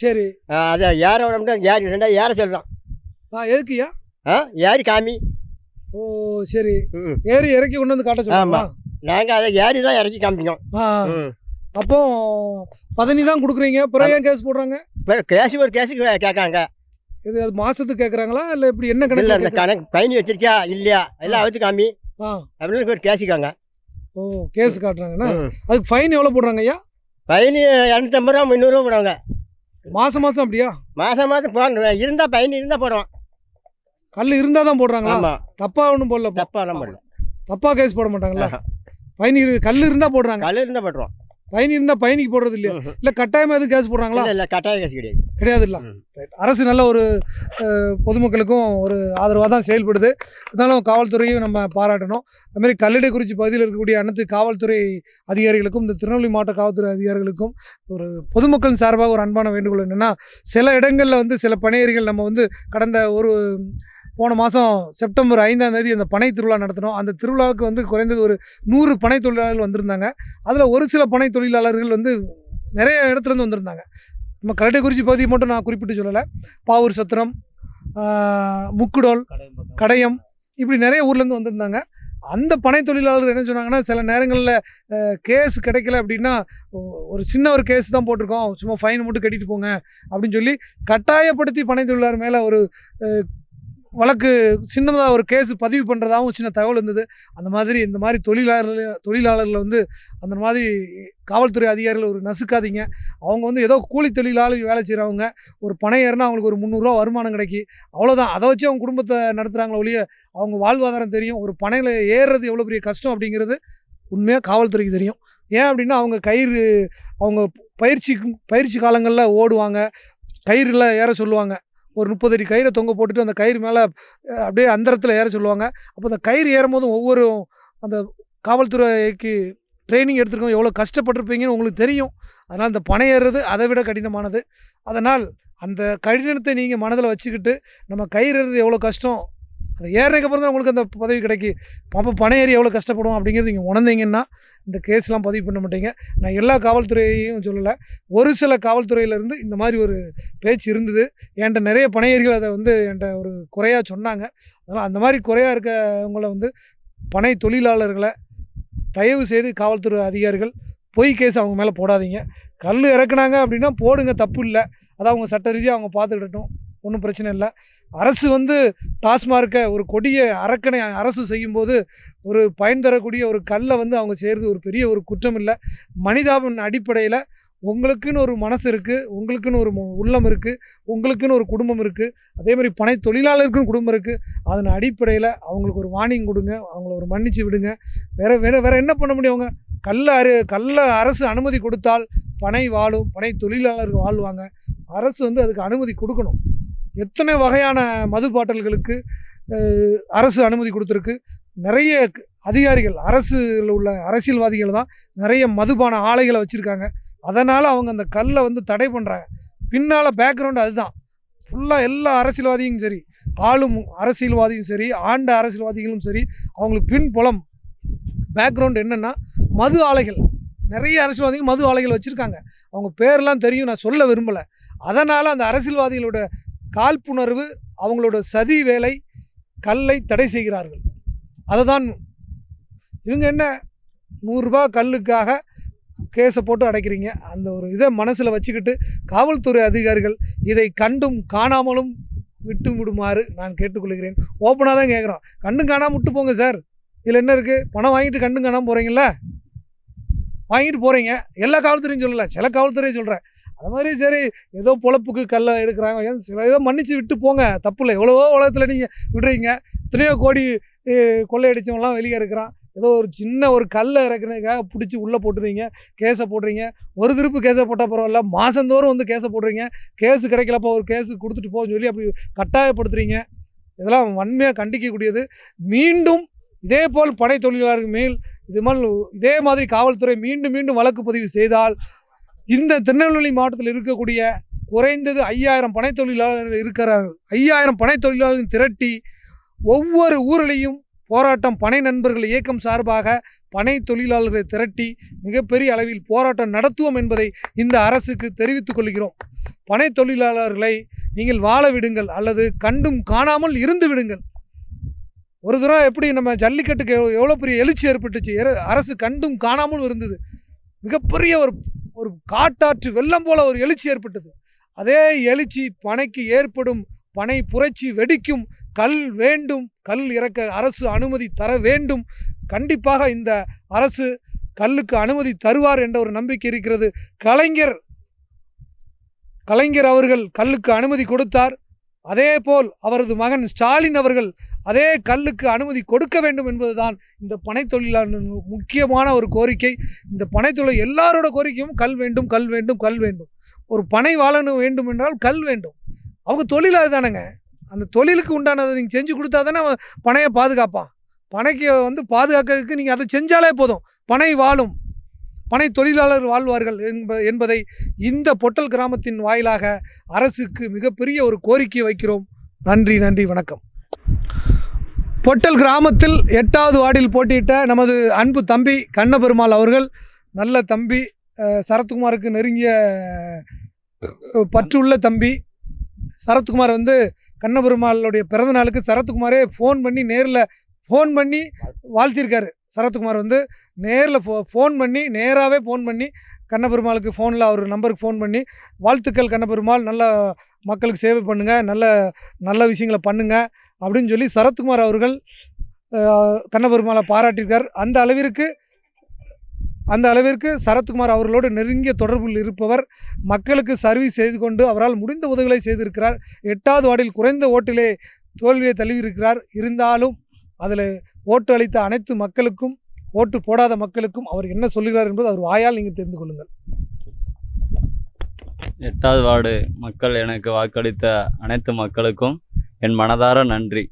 சரி, அதை ஏற விடாம ஏற சொல்லலாம். எதுக்குயா? ஏறி காமி. ஓ சரி, ஏறி இறக்கி கொண்டு வந்து காட்ட சொல்லுமா? நாங்கள் அதை ஏறி தான் இறக்கி காமிக்கோம். அப்போ பதனி தான் கொடுக்குறீங்க. பிறகு ஏன் கேஸ் போடுறாங்க? ஒரு கேஸுக்கு கேட்காங்க. இது அது மாசத்துக்கு கேட்குறாங்களா இல்லை எப்படி? என்ன கணக்கு? இல்லை, அந்த கணக்கு பயணி வச்சிருக்கியா இல்லையா எல்லாம் அவுத்து காமி அப்படின்னு ஒரு கேஸுக்காங்க. ஓ, கேஸ் காட்டுறாங்கன்னா அதுக்கு ஃபைன் எவ்வளோ போடுறாங்க ஐயா? பயணி 250 ரூபா 300 ரூபா போடுவாங்க. மாதம் அப்படியா? மாதம் போடுறோம். இருந்தால் பயணி இருந்தால் போடுவோம். கல் இருந்தால் தான் போடுறாங்களா? ஆமாம். தப்பா ஒன்றும் போடல. தப்பாலாம் போடல. தப்பா கேஸ் போட மாட்டாங்களா? பயணி கல் இருந்தால் போடுறாங்க. கல் இருந்தால் போடுறோம். பயணி இருந்தால் பயணிக்கு போடுறது இல்லையா? இல்லை கட்டாயமாக எதுவும் கேஸ் போடுறாங்களா? இல்லை, கட்டாய கேஸ் கிடையாது. இல்லை, அரசு நல்ல ஒரு பொதுமக்களுக்கும் ஒரு ஆதரவாக தான் செயல்படுது. அதனால காவல்துறையும் நம்ம பாராட்டணும். அதுமாதிரி கல்லடைக்குறிச்சி பகுதியில் இருக்கக்கூடிய அனைத்து காவல்துறை அதிகாரிகளுக்கும், இந்த திருநெல்வேலி மாவட்ட காவல்துறை அதிகாரிகளுக்கும் ஒரு பொதுமக்களின் சார்பாக ஒரு அன்பான வேண்டுகோள் என்னென்னா, சில இடங்களில் வந்து சில பனையேறிகள் நம்ம வந்து கடந்த போன மாதம் செப்டம்பர் 5ஆம் தேதி அந்த பனை திருவிழா நடத்தினோம். அந்த திருவிழாவுக்கு வந்து குறைந்தது ஒரு 100 பனை தொழிலாளர்கள் வந்திருந்தாங்க. அதில் ஒரு சில பனை தொழிலாளர்கள் வந்து நிறைய இடத்துலேருந்து வந்திருந்தாங்க. நம்ம கல்லடைக்குறிச்சி பகுதியை மட்டும் நான் குறிப்பிட்டு சொல்லலை. பாவூர் சத்திரம், முக்குடோல், கடையம், இப்படி நிறைய ஊர்லேருந்து வந்திருந்தாங்க. அந்த பனை தொழிலாளர்கள் என்ன சொன்னாங்கன்னா, சில நேரங்களில் கேஸ் கிடைக்கல அப்படின்னா, ஒரு சின்ன ஒரு கேஸ் தான் போட்டிருக்கோம், சும்மா ஃபைன் மட்டும் கட்டிட்டு போங்க அப்படின்னு சொல்லி கட்டாயப்படுத்தி பனை தொழிலாளர் மேலே ஒரு வழக்கு சின்னதாக ஒரு கேஸ் பதிவு பண்ணுறதாகவும் சின்ன தகவல் இருந்தது. அந்த மாதிரி இந்த மாதிரி தொழிலாளர்களை வந்து அந்த மாதிரி காவல்துறை அதிகாரிகள் ஒரு நசுக்காதீங்க. அவங்க வந்து ஏதோ கூலி தொழிலாளர் வேலை செய்கிறவங்க, ஒரு பனை ஏறுனா அவங்களுக்கு ஒரு 300 ரூபா வருமானம் கிடைக்கி, அவ்வளோதான். அதை வச்சு அவங்க குடும்பத்தை நடத்துகிறாங்களே ஒழிய அவங்க வாழ்வாதாரம் தெரியும். ஒரு பனையில் ஏறுறது எவ்வளோ பெரிய கஷ்டம் அப்படிங்கிறது உண்மையாக காவல்துறைக்கு தெரியும். ஏன் அப்படின்னா அவங்க அவங்க பயிற்சி காலங்களில் ஓடுவாங்க, கயிறில் ஏற சொல்லுவாங்க. ஒரு 30 அடி கயிறை தொங்க போட்டுட்டு அந்த கயிறு மேலே அப்படியே அந்தரத்தில் ஏற சொல்லுவாங்க. அப்போ அந்த கயிறு ஏறும்போதும் ஒவ்வொரு அந்த காவல்துறைக்கு ட்ரைனிங் எடுத்துருக்கோம் எவ்வளோ கஷ்டப்பட்டிருப்பீங்கன்னு உங்களுக்கு தெரியும். அதனால் அந்த பனை ஏறுறது அதை விட கடினமானது. அதனால் அந்த கடினத்தை நீங்கள் மனதில் வச்சுக்கிட்டு நம்ம கயிறு ஏறுறது எவ்வளோ கஷ்டம், அதை ஏறினதுக்கப்புறம் தான் உங்களுக்கு அந்த பதவி கிடைக்கி. அப்போ பனை ஏறி எவ்வளோ கஷ்டப்படுவோம் அப்படிங்கிறது நீங்கள் உணர்ந்தீங்கன்னா இந்த கேஸ்லாம் பதிவு பண்ண மாட்டீங்க. நான் எல்லா காவல்துறையையும் சொல்லலை, ஒரு சில காவல்துறையிலேருந்து இந்த மாதிரி ஒரு பேச்சு இருந்தது. என்கிட்ட நிறைய பனையேறிகள் அதை வந்து என்கிட்ட ஒரு குறையாக சொன்னாங்க. அதனால் அந்த மாதிரி குறையாக இருக்கவங்கள வந்து பனை தொழிலாளர்களை தயவு செய்து காவல்துறை அதிகாரிகள் பொய் கேஸ் அவங்க மேலே போடாதீங்க. கல் இறக்குனாங்க அப்படின்னா போடுங்க, தப்பு இல்லை. அதை அவங்க சட்ட ரீதியாக அவங்க பார்த்துக்கிட்டட்டும், ஒன்றும் பிரச்சனை இல்லை. அரசு வந்து டாஸ்மார்க்கை ஒரு கொடிய அரக்கனை அரசு செய்யும்போது ஒரு பயன் தரக்கூடிய ஒரு கல்லை வந்து அவங்க செய்கிறது ஒரு பெரிய ஒரு குற்றம் இல்லை. மனிதாபின் அடிப்படையில் உங்களுக்குன்னு ஒரு மனசு இருக்குது, உங்களுக்குன்னு ஒரு உள்ளம் இருக்குது, உங்களுக்குன்னு ஒரு குடும்பம் இருக்குது, அதே மாதிரி பனை தொழிலாளருக்குன்னு குடும்பம் இருக்குது. அதன் அடிப்படையில் அவங்களுக்கு ஒரு வார்னிங் கொடுங்க, அவங்கள ஒரு மன்னிச்சு விடுங்க. வேறு என்ன பண்ண முடியும்? அவங்க கல்ல அரசு அனுமதி கொடுத்தால் பனை வாழும், பனை தொழிலாளர்கள் வாழ்வாங்க. அரசு வந்து அதுக்கு அனுமதி கொடுக்கணும். எத்தனை வகையான மது பாட்டல்களுக்கு அரசு அனுமதி கொடுத்துருக்கு. நிறைய அதிகாரிகள் அரசில் உள்ள அரசியல்வாதிகள் தான் நிறைய மதுபான ஆலைகளை வச்சுருக்காங்க. அதனால் அவங்க அந்த கல்லை வந்து தடை பண்ணுறாங்க. பின்னால் பேக்ரவுண்டு அதுதான். ஃபுல்லாக எல்லா அரசியல்வாதியும் சரி, ஆளும் அரசியல்வாதியும் சரி, ஆண்ட அரசியல்வாதிகளும் சரி, அவங்களுக்கு பின்புலம் பேக்ரவுண்டு என்னென்னா மது ஆலைகள். நிறைய அரசியல்வாதிகள் மது ஆலைகள் வச்சுருக்காங்க. அவங்க பேரெலாம் தெரியும், நான் சொல்ல விரும்பலை. அதனால் அந்த அரசியல்வாதிகளோட காழ்ப்புணர்வு, அவங்களோட சதி வேலை கல்லை தடை செய்கிறார்கள். அதை தான் இவங்க என்ன 100 ரூபா கல்லுக்காக கேஸை போட்டு அடைக்கிறீங்க. அந்த ஒரு இதை மனசில் வச்சுக்கிட்டு காவல்துறை அதிகாரிகள் இதை கண்டும் காணாமலும் விட்டு விடுமாறு நான் கேட்டுக்கொள்கிறேன். ஓப்பனாக தான் கேட்குறோம். கண்டும் காணாமல் விட்டு போங்க சார். இதில் என்ன இருக்குது? பணம் வாங்கிட்டு கண்டும் காணாமல் போகிறீங்களா? வாங்கிட்டு போகிறீங்க. எல்லா காவல்துறையும் சொல்லலை, சில காவல்துறையும் சொல்கிறேன். அது மாதிரி சரி ஏதோ பொழப்புக்கு கல்லை எடுக்கிறாங்க, ஏன் சில ஏதோ மன்னிச்சு விட்டு போங்க, தப்பு இல்லை. எவ்வளவோ உலகத்தில் நீங்கள் விடுறீங்க. எத்தனையோ கோடி கொள்ளையடிச்சவங்களாம் வெளியே இருக்கிறான். ஏதோ ஒரு சின்ன ஒரு கல்லை இறக்குறதுக்காக பிடிச்சி உள்ளே போட்டுறீங்க, கேஸை போடுறீங்க. ஒரு திருப்பு கேஸை போட்டால் பரவாயில்ல, மாதந்தோறும் வந்து கேஸை போடுறீங்க. கேஸு கிடைக்கலப்போ ஒரு கேஸு கொடுத்துட்டு போன்னு சொல்லி அப்படி கட்டாயப்படுத்துறீங்க. இதெல்லாம் வன்மையாக கண்டிக்கக்கூடியது. மீண்டும் இதே போல் பனை தொழிலாளர்கள் மேல் இதே மாதிரி காவல்துறை மீண்டும் வழக்கு பதிவு செய்தால் இந்த திருநெல்வேலி மாவட்டத்தில் இருக்கக்கூடிய குறைந்தது 5000 பனை தொழிலாளர்கள் இருக்கிறார்கள். 5000 பனை தொழிலாளர்கள் திரட்டி ஒவ்வொரு ஊரிலையும் போராட்டம், பனை நண்பர்கள் இயக்கம் சார்பாக பனை தொழிலாளர்களை திரட்டி மிகப்பெரிய அளவில் போராட்டம் நடத்துவோம் என்பதை இந்த அரசுக்கு தெரிவித்துக் கொள்கிறோம். பனை தொழிலாளர்களை நீங்கள் வாழ விடுங்கள், அல்லது கண்டும் காணாமல் இருந்து விடுங்கள். ஒரு தடவை எப்படி நம்ம ஜல்லிக்கட்டுக்கு எவ்வளோ பெரிய எழுச்சி ஏற்பட்டுச்சு, அரசு கண்டும் காணாமல் இருந்தது. மிகப்பெரிய ஒரு காட்டாற்று வெள்ளம் போல ஒரு எழுச்சி ஏற்பட்டது. அதே எழுச்சி பனைக்கு ஏற்படும். பனை புரட்சி வெடிக்கும். கல் வேண்டும், கல் இறக்க அரசு அனுமதி தர வேண்டும். கண்டிப்பாக இந்த அரசு கல்லுக்கு அனுமதி தருவார் என்ற ஒரு நம்பிக்கை இருக்கிறது. கலைஞர் அவர்கள் கல்லுக்கு அனுமதி கொடுத்தார். அதே போல் அவரது மகன் ஸ்டாலின் அவர்கள் அதே கல்லுக்கு அனுமதி கொடுக்க வேண்டும் என்பதுதான் இந்த பனை தொழிலாளர் முக்கியமான ஒரு கோரிக்கை. இந்த பனை தொழில் எல்லாரோட கோரிக்கையும் கல் வேண்டும், கல் வேண்டும், கல் வேண்டும். ஒரு பனை வாழணும் வேண்டும் என்றால் கல் வேண்டும். அவங்க தொழில் அதுதானேங்க. அந்த தொழிலுக்கு உண்டானதை நீங்கள் செஞ்சு கொடுத்தா தானே பனையை பாதுகாப்பான். பனைக்கு வந்து பாதுகாக்கிறதுக்கு நீங்கள் அதை செஞ்சாலே போதும். பனை வாழும், பனை தொழிலாளர் வாழ்வார்கள் என்பதை இந்த பொட்டல் கிராமத்தின் வாயிலாக அரசுக்கு மிகப்பெரிய ஒரு கோரிக்கையை வைக்கிறோம். நன்றி, வணக்கம். பொட்டல் கிராமத்தில் 8வது வார்டில் போட்டியிட்ட நமது அன்பு தம்பி கண்ணபெருமாள் அவர்கள், நல்ல தம்பி, சரத்குமாருக்கு நெருங்கிய பற்றுள்ள தம்பி. சரத்குமார் வந்து கண்ணபெருமாளுடைய பிறந்த நாளுக்கு சரத்குமாரே ஃபோன் பண்ணி நேரில் ஃபோன் பண்ணி வாழ்த்திருக்காரு. சரத்குமார் வந்து நேரில் ஃபோன் பண்ணி நேராகவே ஃபோன் பண்ணி கண்ணபெருமாளுக்கு ஃபோனில் அவர் நம்பருக்கு ஃபோன் பண்ணி வாழ்த்துக்கள் கண்ணபெருமாள், நல்ல மக்களுக்கு சேவை பண்ணுங்கள், நல்ல நல்ல விஷயங்களை பண்ணுங்கள் அப்படின்னு சொல்லி சரத்குமார் அவர்கள் கண்ணபெருமாளை பாராட்டியிருக்கார். அந்த அளவிற்கு சரத்குமார் அவர்களோடு நெருங்கிய தொடர்பில் இருப்பவர். மக்களுக்கு சர்வீஸ் செய்து கொண்டு அவரால் முடிந்த உதவிகளை செய்திருக்கிறார். 8வது வார்டில் குறைந்த ஓட்டிலே தோல்வியை தழுவியிருக்கிறார். இருந்தாலும் அதில் ஓட்டு அளித்த அனைத்து மக்களுக்கும், ஓட்டு போடாத மக்களுக்கும் அவர் என்ன சொல்லுகிறார் என்பது அவர் வாயால் நீங்கள் தெரிந்து கொள்ளுங்கள். 8வது வார்டு மக்கள் எனக்கு வாக்களித்த அனைத்து மக்களுக்கும் என் மனதார நன்றி.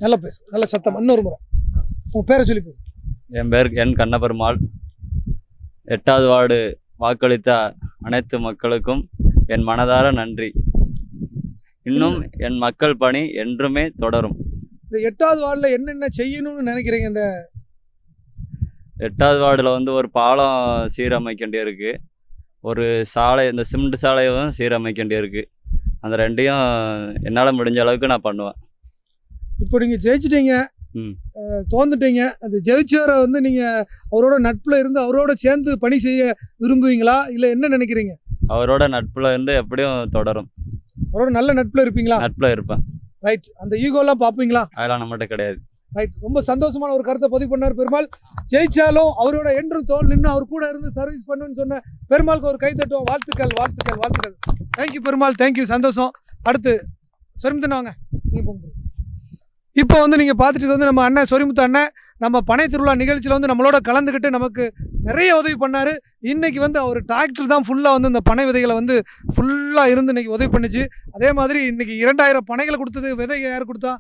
நல்லா பேசு, நல்ல சத்தம். இன்னொரு முறை உங்கள் பேரை சொல்லி பேசு. என் பேர் என் கண்ணபெருமாள். 8வது வார்டு வாக்களித்த அனைத்து மக்களுக்கும் என் மனதார நன்றி. இன்னும் என் மக்கள் பணி என்றுமே தொடரும். இந்த 8வது வார்டில் என்னென்ன செய்யணும்னு நினைக்கிறீங்க? இந்த 8வது வார்டில் வந்து ஒரு பாலம் சீரமைக்க வேண்டியிருக்கு, ஒரு சாலை, இந்த சிமெண்ட் சாலையும் சீரமைக்க வேண்டியிருக்கு. அந்த ரெண்டையும் என்னால் முடிஞ்ச அளவுக்கு நான் பண்ணுவேன். இப்போ நீங்கள் ஜெயிச்சிட்டீங்க, தோந்துட்டீங்க. அந்த ஜெயிச்சவரை வந்து நீங்கள் அவரோட நட்பில் இருந்து அவரோட சேர்ந்து பணி செய்ய விரும்புவீங்களா, இல்லை என்ன நினைக்கிறீங்க? அவரோட நட்பில் இருந்து எப்படியும் தொடரும். அவரோட நல்ல நட்பில் இருப்பீங்களா? நட்பில் இருப்பேன். ரைட். அந்த ஈகோலாம் பார்ப்பீங்களா? அதெல்லாம் நம்மகிட்ட கிடையாது. ரைட். ரொம்ப சந்தோஷமான ஒரு கருத்தை பதிவு பண்ணார் பெருமாள். ஜெயிச்சாலும் அவரோட என்றும் தோல் நின்று அவர் கூட இருந்து சர்வீஸ் பண்ணுன்னு சொன்ன பெருமாளுக்கு ஒரு கை தட்டுவோம். வாழ்த்துக்கள், வாழ்த்துக்கள், வாழ்த்துக்கள். தேங்க்யூ பெருமாள், தேங்க்யூ, சந்தோஷம். அடுத்து சொரிமுத்தன் வாங்க. நீங்கள் போங்க. இப்போ வந்து நீங்கள் பார்த்துட்டு வந்து நம்ம அண்ணன் சொரிமுத்து அண்ணன் நம்ம பனை திருவிழா நிகழ்ச்சியில் வந்து நம்மளோட கலந்துக்கிட்டு நமக்கு நிறைய உதவி பண்ணார். இன்றைக்கி வந்து அவர் டிராக்டர் தான் ஃபுல்லாக வந்து இந்த பனை விதைகளை வந்து ஃபுல்லாக இருந்து இன்றைக்கி உதவி பண்ணிச்சு. அதே மாதிரி இன்றைக்கி 2000 பனைகளை கொடுத்தது. விதை யார் கொடுத்தா?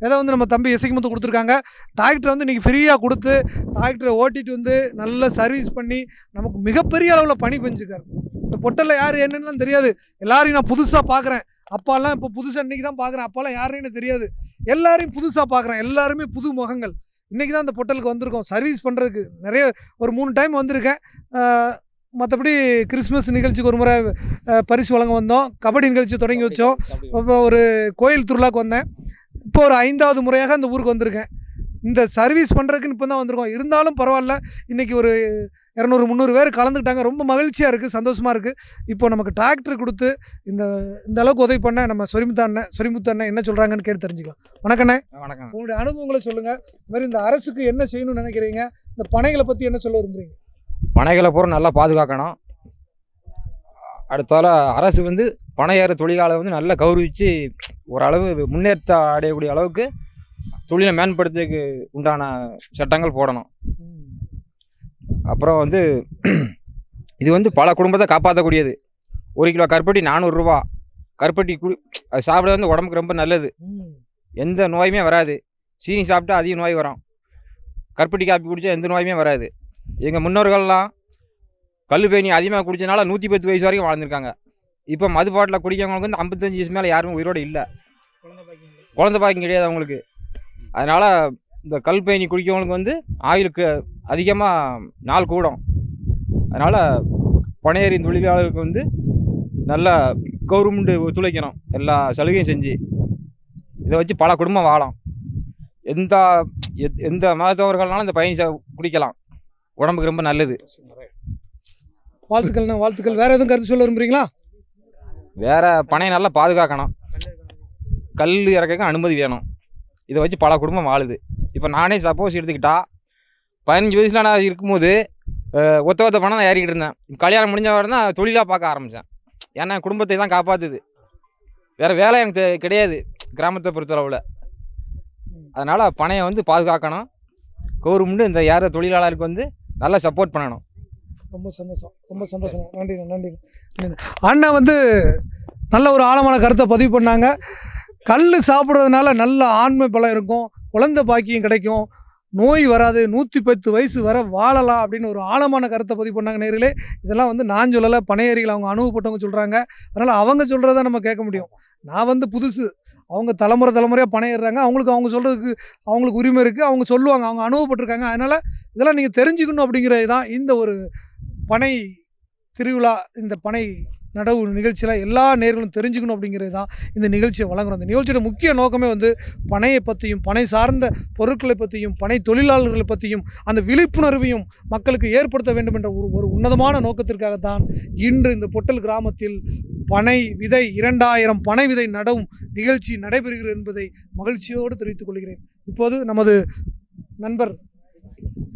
விதை வந்து நம்ம தம்பி இசைக்குமுத்து கொடுத்துருக்காங்க. டிராக்டர் வந்து இன்றைக்கி ஃப்ரீயாக கொடுத்து டிராக்டரை ஓட்டிகிட்டு வந்து நல்ல சர்வீஸ் பண்ணி நமக்கு மிகப்பெரிய அளவில் பணி பெஞ்சுக்கார். இந்த பொட்டலில் யார் என்னென்னலாம் தெரியாது. எல்லாரையும் நான் புதுசாக பார்க்குறேன். அப்பாலாம் இப்போ புதுசாக இன்றைக்கி தான் பார்க்குறேன். அப்பாலாம் யாருன்னு தெரியாது. எல்லாரையும் புதுசாக பார்க்குறேன். எல்லாருமே புது முகங்கள். இன்றைக்கி தான் அந்த பொட்டலுக்கு வந்திருக்கோம் சர்வீஸ் பண்ணுறதுக்கு. நிறைய ஒரு 3 டைம் வந்திருக்கேன். மற்றபடி கிறிஸ்மஸ் நிகழ்ச்சிக்கு ஒரு முறை பரிசு வழங்க வந்தோம். கபடி நிகழ்ச்சி தொடங்கி வச்சோம். இப்போ ஒரு கோயில் திருவிழாக்கு வந்தேன். இப்போ ஒரு 5வது முறையாக அந்த ஊருக்கு வந்திருக்கேன். இந்த சர்வீஸ் பண்ணுறதுக்குன்னு இப்போ தான் வந்திருக்கோம். இருந்தாலும் பரவாயில்ல, இன்றைக்கி ஒரு 200-300 பேர் கலந்துக்கிட்டாங்க. ரொம்ப மகிழ்ச்சியாக இருக்குது, சந்தோஷமாக இருக்குது. இப்போ நமக்கு டிராக்டர் கொடுத்து இந்த அளவுக்கு உதவி பண்ண நம்ம சொரிமுத்து அண்ணன் என்ன சொல்கிறாங்கன்னு கேட்டு தெரிஞ்சுக்கலாம். வணக்கண்ணே. வணக்கம். உங்களுடைய அனுபவங்களை சொல்லுங்கள். இது மாதிரி இந்த அரசுக்கு என்ன செய்யணும்னு நினைக்கிறீங்க? இந்த பனைகளை பற்றி என்ன சொல்ல விரும்புகிறீங்க? பனைகளை பூரா நல்லா பாதுகாக்கணும். அடுத்தால அரசு வந்து பனை ஏற தொழிலாளை வந்து நல்லா கௌரவித்து ஓரளவு முன்னேற்ற அடையக்கூடிய அளவுக்கு தொழிலை மேம்படுத்துறதுக்கு உண்டான சட்டங்கள் போடணும். அப்புறம் வந்து இது வந்து பல குடும்பத்தை காப்பாற்றக்கூடியது. 1 கிலோ கருப்பட்டி 400 ரூபா. கருப்பட்டி அது சாப்பிட வந்து உடம்புக்கு ரொம்ப நல்லது. எந்த நோயுமே வராது. சீனி சாப்பிட்டா அதிக நோய் வரும். கருப்பட்டி காப்பி குடித்தா எந்த நோயுமே வராது. எங்கள் முன்னோர்கள்லாம் கல் பேணி அதிகமாக குடித்தனால 110 வயசு வரைக்கும் வாழ்ந்துருக்காங்க. இப்போ மது பாட்டில் குடிக்கிறவங்களுக்கு வந்து 55 வயசு மேலே யாருமே உயிரோடு இல்லை. குழந்தை பாக்கியம் கிடையாது அவங்களுக்கு. அதனால் இந்த கல் பேணி குடிக்கிறவங்களுக்கு வந்து ஆயுளுக்கு அதிகமாக நாள் கூடும். அதனால் பனையேறின் தொழிலாளர்களுக்கு வந்து நல்லா கவர்மெண்ட் ஒத்துழைக்கணும். எல்லா சலுகையும் செஞ்சு இதை வச்சு பல குடும்பம் வாழும். எந்த மதத்தவர்கள்னாலும் இந்த பயணி குடிக்கலாம். உடம்புக்கு ரொம்ப நல்லது. வாழ்த்துக்கள்ண்ணா, வாழ்த்துக்கள். வேறு எதுவும் கருத்து சொல்ல விரும்புகிறீங்களா? வேறு பனையை நல்லா பாதுகாக்கணும். கல் இறக்க அனுமதி வேணும். இதை வச்சு பல குடும்பம் வாழுது. இப்போ நானே சப்போஸ் எடுத்துக்கிட்டா 15 வயசில் நான் இருக்கும்போது ஒத்த பணம் தான் ஏறிக்கிட்டு இருந்தேன். கல்யாணம் முடிஞ்ச வரை தான் தொழிலாக பார்க்க ஆரம்பித்தேன். ஏன்னா குடும்பத்தை தான் காப்பாற்றுது. வேறு வேலை எனக்கு கிடையாது கிராமத்தை பொறுத்தளவில். அதனால் பனையை வந்து பாதுகாக்கணும். கவர்மெண்ட் இந்த ஏற தொழிலாளருக்கு வந்து நல்லா சப்போர்ட் பண்ணணும். ரொம்ப சந்தோஷம், ரொம்ப சந்தோஷம். நன்றி நன்றி. அண்ணன் வந்து நல்ல ஒரு ஆழமான கருத்தை பதிவு பண்ணாங்க. கல் சாப்பிட்றதுனால நல்ல ஆண்மை பலம் இருக்கும், குழந்தை பாக்கியம் கிடைக்கும், நோய் வராது, 110 வயசு வரை வாழலாம் அப்படின்னு ஒரு ஆழமான கருத்தை பதிவு பண்ணாங்க. நேரிலே இதெல்லாம் வந்து நான் சொல்லலை, பனையேறிகள் அவங்க அனுபவப்பட்டவங்க சொல்கிறாங்க. அதனால் அவங்க சொல்கிறத நம்ம கேட்க முடியும். நான் வந்து புதுசு, அவங்க தலைமுறையாக பனையேறுறாங்க. அவங்க சொல்கிறதுக்கு அவங்களுக்கு உரிமை இருக்குது. அவங்க சொல்லுவாங்க, அவங்க அனுபவப்பட்டிருக்காங்க. அதனால் இதெல்லாம் நீங்கள் தெரிஞ்சுக்கணும் அப்படிங்கிறது தான் இந்த ஒரு பனை திருவிழா, இந்த பனை நடவு நிகழ்ச்சியில் எல்லா நேர்களும் தெரிஞ்சுக்கணும் அப்படிங்கிறது தான் இந்த நிகழ்ச்சியை வழங்குறோம். இந்த நிகழ்ச்சியோட முக்கிய நோக்கமே வந்து பனையை பற்றியும் பனை சார்ந்த பொருட்களை பற்றியும் பனை தொழிலாளர்களை பற்றியும் அந்த விழிப்புணர்வையும் மக்களுக்கு ஏற்படுத்த வேண்டும் என்ற ஒரு உன்னதமான நோக்கத்திற்காகத்தான் இன்று இந்த பொட்டல் கிராமத்தில் பனை விதை 2000 பனை விதை நடவும் நிகழ்ச்சி நடைபெறுகிறது என்பதை மகிழ்ச்சியோடு தெரிவித்துக் கொள்கிறேன். இப்போது நமது நண்பர்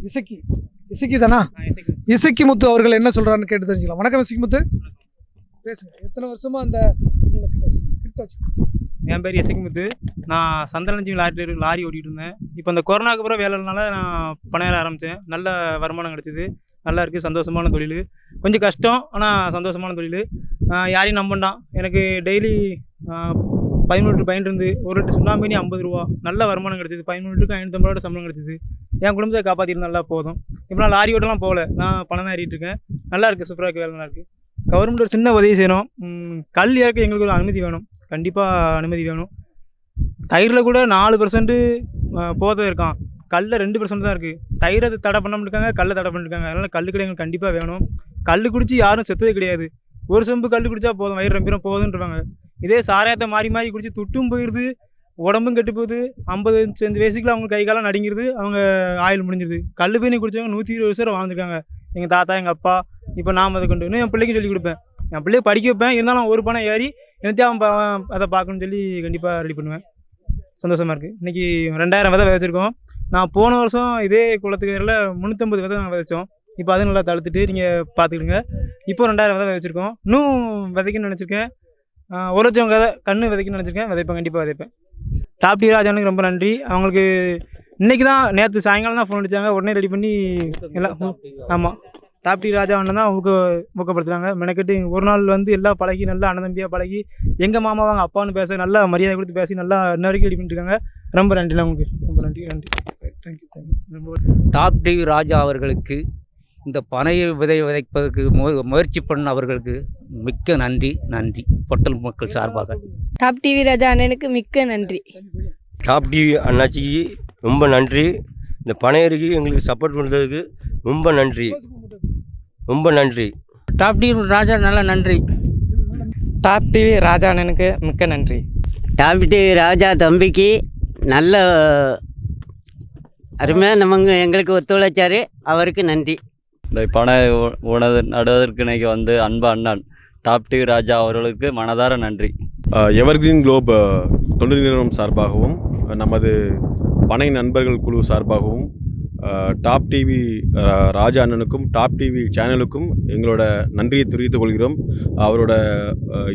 இசக்கி தானா இசக்கி முத்து அவர்கள் என்ன சொல்கிறான்னு கேட்டு தெரிஞ்சுக்கலாம். வணக்கம் இசக்கி முத்து, பேசுங்க. எத்தனை வருஷமா அந்த என் பேர் இசக்கிமுத்து. நான் சந்தனஞ்சி லாரி ஓட்டிகிட்டு இருந்தேன். இப்போ இந்த கொரோனாவுக்கு அப்புறம் வேலைனால நான் பனையார ஆரம்பித்தேன். நல்ல வருமானம் கிடச்சிது. நல்லா இருக்குது, சந்தோஷமான தொழில். கொஞ்சம் கஷ்டம், ஆனால் சந்தோஷமான தொழில். யாரையும் நம்பண்டாம். எனக்கு டெய்லி 13 லிட்டர் பையன் இருந்து 1 லிட்டர் சுண்ணாம்பு 50 ரூபா நல்ல வருமானம் கிடச்சிது. 13 லிட்டருக்கு 550 ரூபா சம்பளம் கிடச்சிது. என் குடும்பத்தை காப்பாற்றிட்டு நல்லா போதும். இப்போ நான் லாரி ஓட்டலாம் போகல, நான் பணம் தான் ஏறிட்டு இருக்கேன். நல்லா இருக்குது, சூப்பராக இருக்குது, வேலை நல்லா இருக்குது. கவர்மெண்ட் ஒரு சின்ன உதவி செய்யணும். கல் இறக்க எங்களுக்கு ஒரு அனுமதி வேணும், கண்டிப்பாக அனுமதி வேணும். தயிரில் கூட 4% போதை இருக்கான், கல்லில் 2% தான் இருக்குது. தயிரை தடை பண்ண இருக்காங்க, கல்லை தடை பண்ணிருக்காங்க. அதனால் கல் கடை எங்களுக்கு கண்டிப்பாக வேணும். கல் குடிச்சு யாரும் செத்ததே கிடையாது. ஒரு சொம்பு கல் குடித்தா போதும், வயிறு ரொம்பிடும் போதுன்றாங்க. இதே சாராயத்தை மாறி குடிச்சு துட்டும் போயிடுது, உடம்பும் கெட்டு போகுது. 50 வயசுக்குள்ள அவங்க கை காலம் நடுங்கிடுது, அவங்க ஆயுள் முடிஞ்சிருது. கல் பீனி குடிச்சவங்க 120 வருஷம் வாழ்ந்துருக்காங்க. எங்கள் தாத்தா, எங்கள் அப்பா, இப்போ நான் அதை கொண்டு இன்னும் என் பிள்ளைக்கு சொல்லிக் கொடுப்பேன். என் பிள்ளைய படிக்க வைப்பேன். இருந்தாலும் ஒரு பணம் ஏறி எனக்கு அவன் அதை பார்க்கணும்னு சொல்லி கண்டிப்பாக ரெடி பண்ணுவேன். சந்தோஷமாக இருக்குது. இன்றைக்கி 2000 விதை விதைச்சிருக்கோம். நான் போன வருஷம் இதே குளத்துக்கு 350 விதை நாங்கள் விதைச்சோம். இப்போ அது நல்லா தடுத்துட்டு நீங்கள் பார்த்துக்கிடுங்க. இப்போ 2000 விதை விதைச்சிருக்கோம். இன்னும் விதைக்குன்னு நினச்சிருக்கேன். 1 லட்சம் விதை கன்று விதைக்குன்னு நினச்சிருக்கேன். விதைப்பேன், கண்டிப்பாக விதைப்பேன். டாப் டி ராஜானுக்கு ரொம்ப நன்றி. அவங்களுக்கு இன்றைக்கி தான், நேற்று சாயங்காலம் தான் ஃபோன் அடித்தாங்க. உடனே ரெடி பண்ணி எல்லாம். ஆமாம், டாப் டி ராஜா அண்ணன் தான் ஊக்கப்படுத்துகிறாங்க. மெனக்கெட்டு ஒரு நாள் வந்து எல்லாம் பழகி, நல்லா அண்ணதம்பியாக பழகி, எங்கள் மாமா வாங்க அப்பான்னு பேச நல்லா மரியாதை கொடுத்து பேசி நல்லா இன்ன வரைக்கும் ரெடி பண்ணிட்டு இருக்காங்க. ரொம்ப நன்றிண்ணா உங்களுக்கு, ரொம்ப நன்றி. தேங்க்யூ. டாப் டி ராஜா அவர்களுக்கு, இந்த பனை விதைப்பதற்கு முயற்சி பண்ண அவர்களுக்கு மிக்க நன்றி பொட்டல் மக்கள் சார்பாக. டாப் டிவி ராஜா அண்ணனுக்கு மிக்க நன்றி. டாப் டிவி அண்ணாச்சிக்கு ரொம்ப நன்றி. இந்த பனையருக்கு எங்களுக்கு சப்போர்ட் பண்ணுறதுக்கு ரொம்ப நன்றி, ரொம்ப நன்றி. டாப் டிவி ராஜா நல்லா நன்றி. டாப் டிவி ராஜா அண்ணனுக்கு மிக்க நன்றி. டாப் டிவி ராஜா தம்பிக்கு நல்ல அருமையாக எங்களுக்கு ஒத்துழைச்சார், அவருக்கு நன்றி. இந்த பனை நடுவதற்கு இன்றைக்கி வந்து அன்பு அண்ணன் டாப் டிவி ராஜா அவர்களுக்கு மனதார நன்றி. எவர்கிரீன் குளோப் தொண்டு நிறுவனம் சார்பாகவும் நமது பனை நண்பர்கள் குழு சார்பாகவும் டாப் டிவி ராஜா அண்ணனுக்கும் டாப் டிவி சேனலுக்கும் எங்களோட நன்றியை தெரிவித்துக் கொள்கிறோம். அவரோட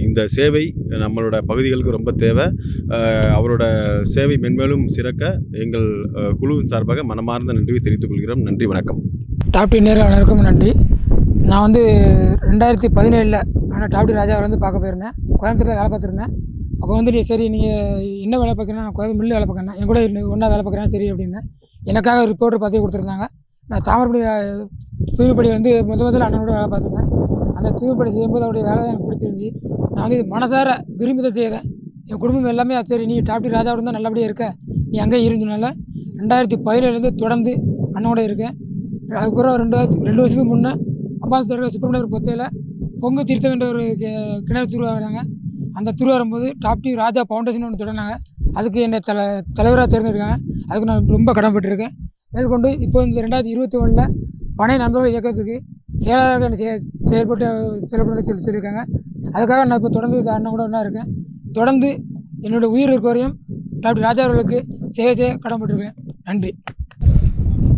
இந்த சேவை நம்மளோட பகுதிகளுக்கு ரொம்ப தேவை. அவரோட சேவை மென்மேலும் சிறக்க எங்கள் குழுவின் சார்பாக மனமார்ந்த நன்றியை தெரிவித்துக் கொள்கிறோம். நன்றி, வணக்கம். டாப் டி நேரில் அனைவருக்கும் நன்றி. நான் வந்து 2017 ஆனால் டாப் டி ராஜாவை வந்து பார்க்க போயிருந்தேன். கோயம்புத்தூரில் வேலை பார்த்துருந்தேன். அப்போ வந்து நீ சரி நீங்கள் என்ன வேலை பார்க்குறேன்னா, நான் கோயம்புத்தூர் மில்லு வேலை பார்க்குறேன், என் கூட ஒன்றா வேலை பார்க்குறேன் சரி அப்படின்னேன். எனக்காக ரிப்போர்ட்டர் பற்றி கொடுத்துருந்தாங்க. நான் தாமரைப்படி தூய்மைப்படி வந்து முதல்ல அண்ணனோட வேலை பார்த்துருந்தேன். அந்த தூய்மைப்படி செய்யும்போது அவருடைய வேலை தான் எனக்கு பிடிச்சிருந்துச்சி. நான் வந்து மனசார விரும்பி தான் செய்தேன். என் குடும்பம் எல்லாமே சரி நீ டாப் டி ராஜாவோட தான் நல்லபடியாக இருக்க, நீ அங்கே இருந்தனால 2017 தொடர்ந்து அண்ணனோட இருக்கேன். அதுக்கப்புறம் 2 வருஷத்துக்கு முன்னே அம்பாசதர் சுப்பிரமணியர் பொத்தையில் பொங்கு தீர்த்தம் என்ற ஒரு கிணறு தூர் வராங்க. அந்த தூர் வரும்போது டாப் டி ராஜா ஃபவுண்டேஷன் ஒன்று தொடங்கினாங்க. அதுக்கு என்னை தலைவராக தேர்ந்தெடுக்காங்க. அதுக்கு நான் ரொம்ப கடமைப்பட்டிருக்கேன். மேற்கொண்டு இப்போ இந்த 2021 பனை நண்பர்கள் இயக்கத்துக்கு செயலாளராக என்னை செயல்பட்டு சொல்லியிருக்காங்க. அதுக்காக நான் இப்போ தொடர்ந்து அண்ணன் கூட ஒன்றா இருக்கேன். தொடர்ந்து என்னோடய உயிர் இருக்க வரையும் டாப் டி ராஜா அவர்களுக்கு சேவை செய்ய கடமைப்பட்டிருக்கேன். நன்றி.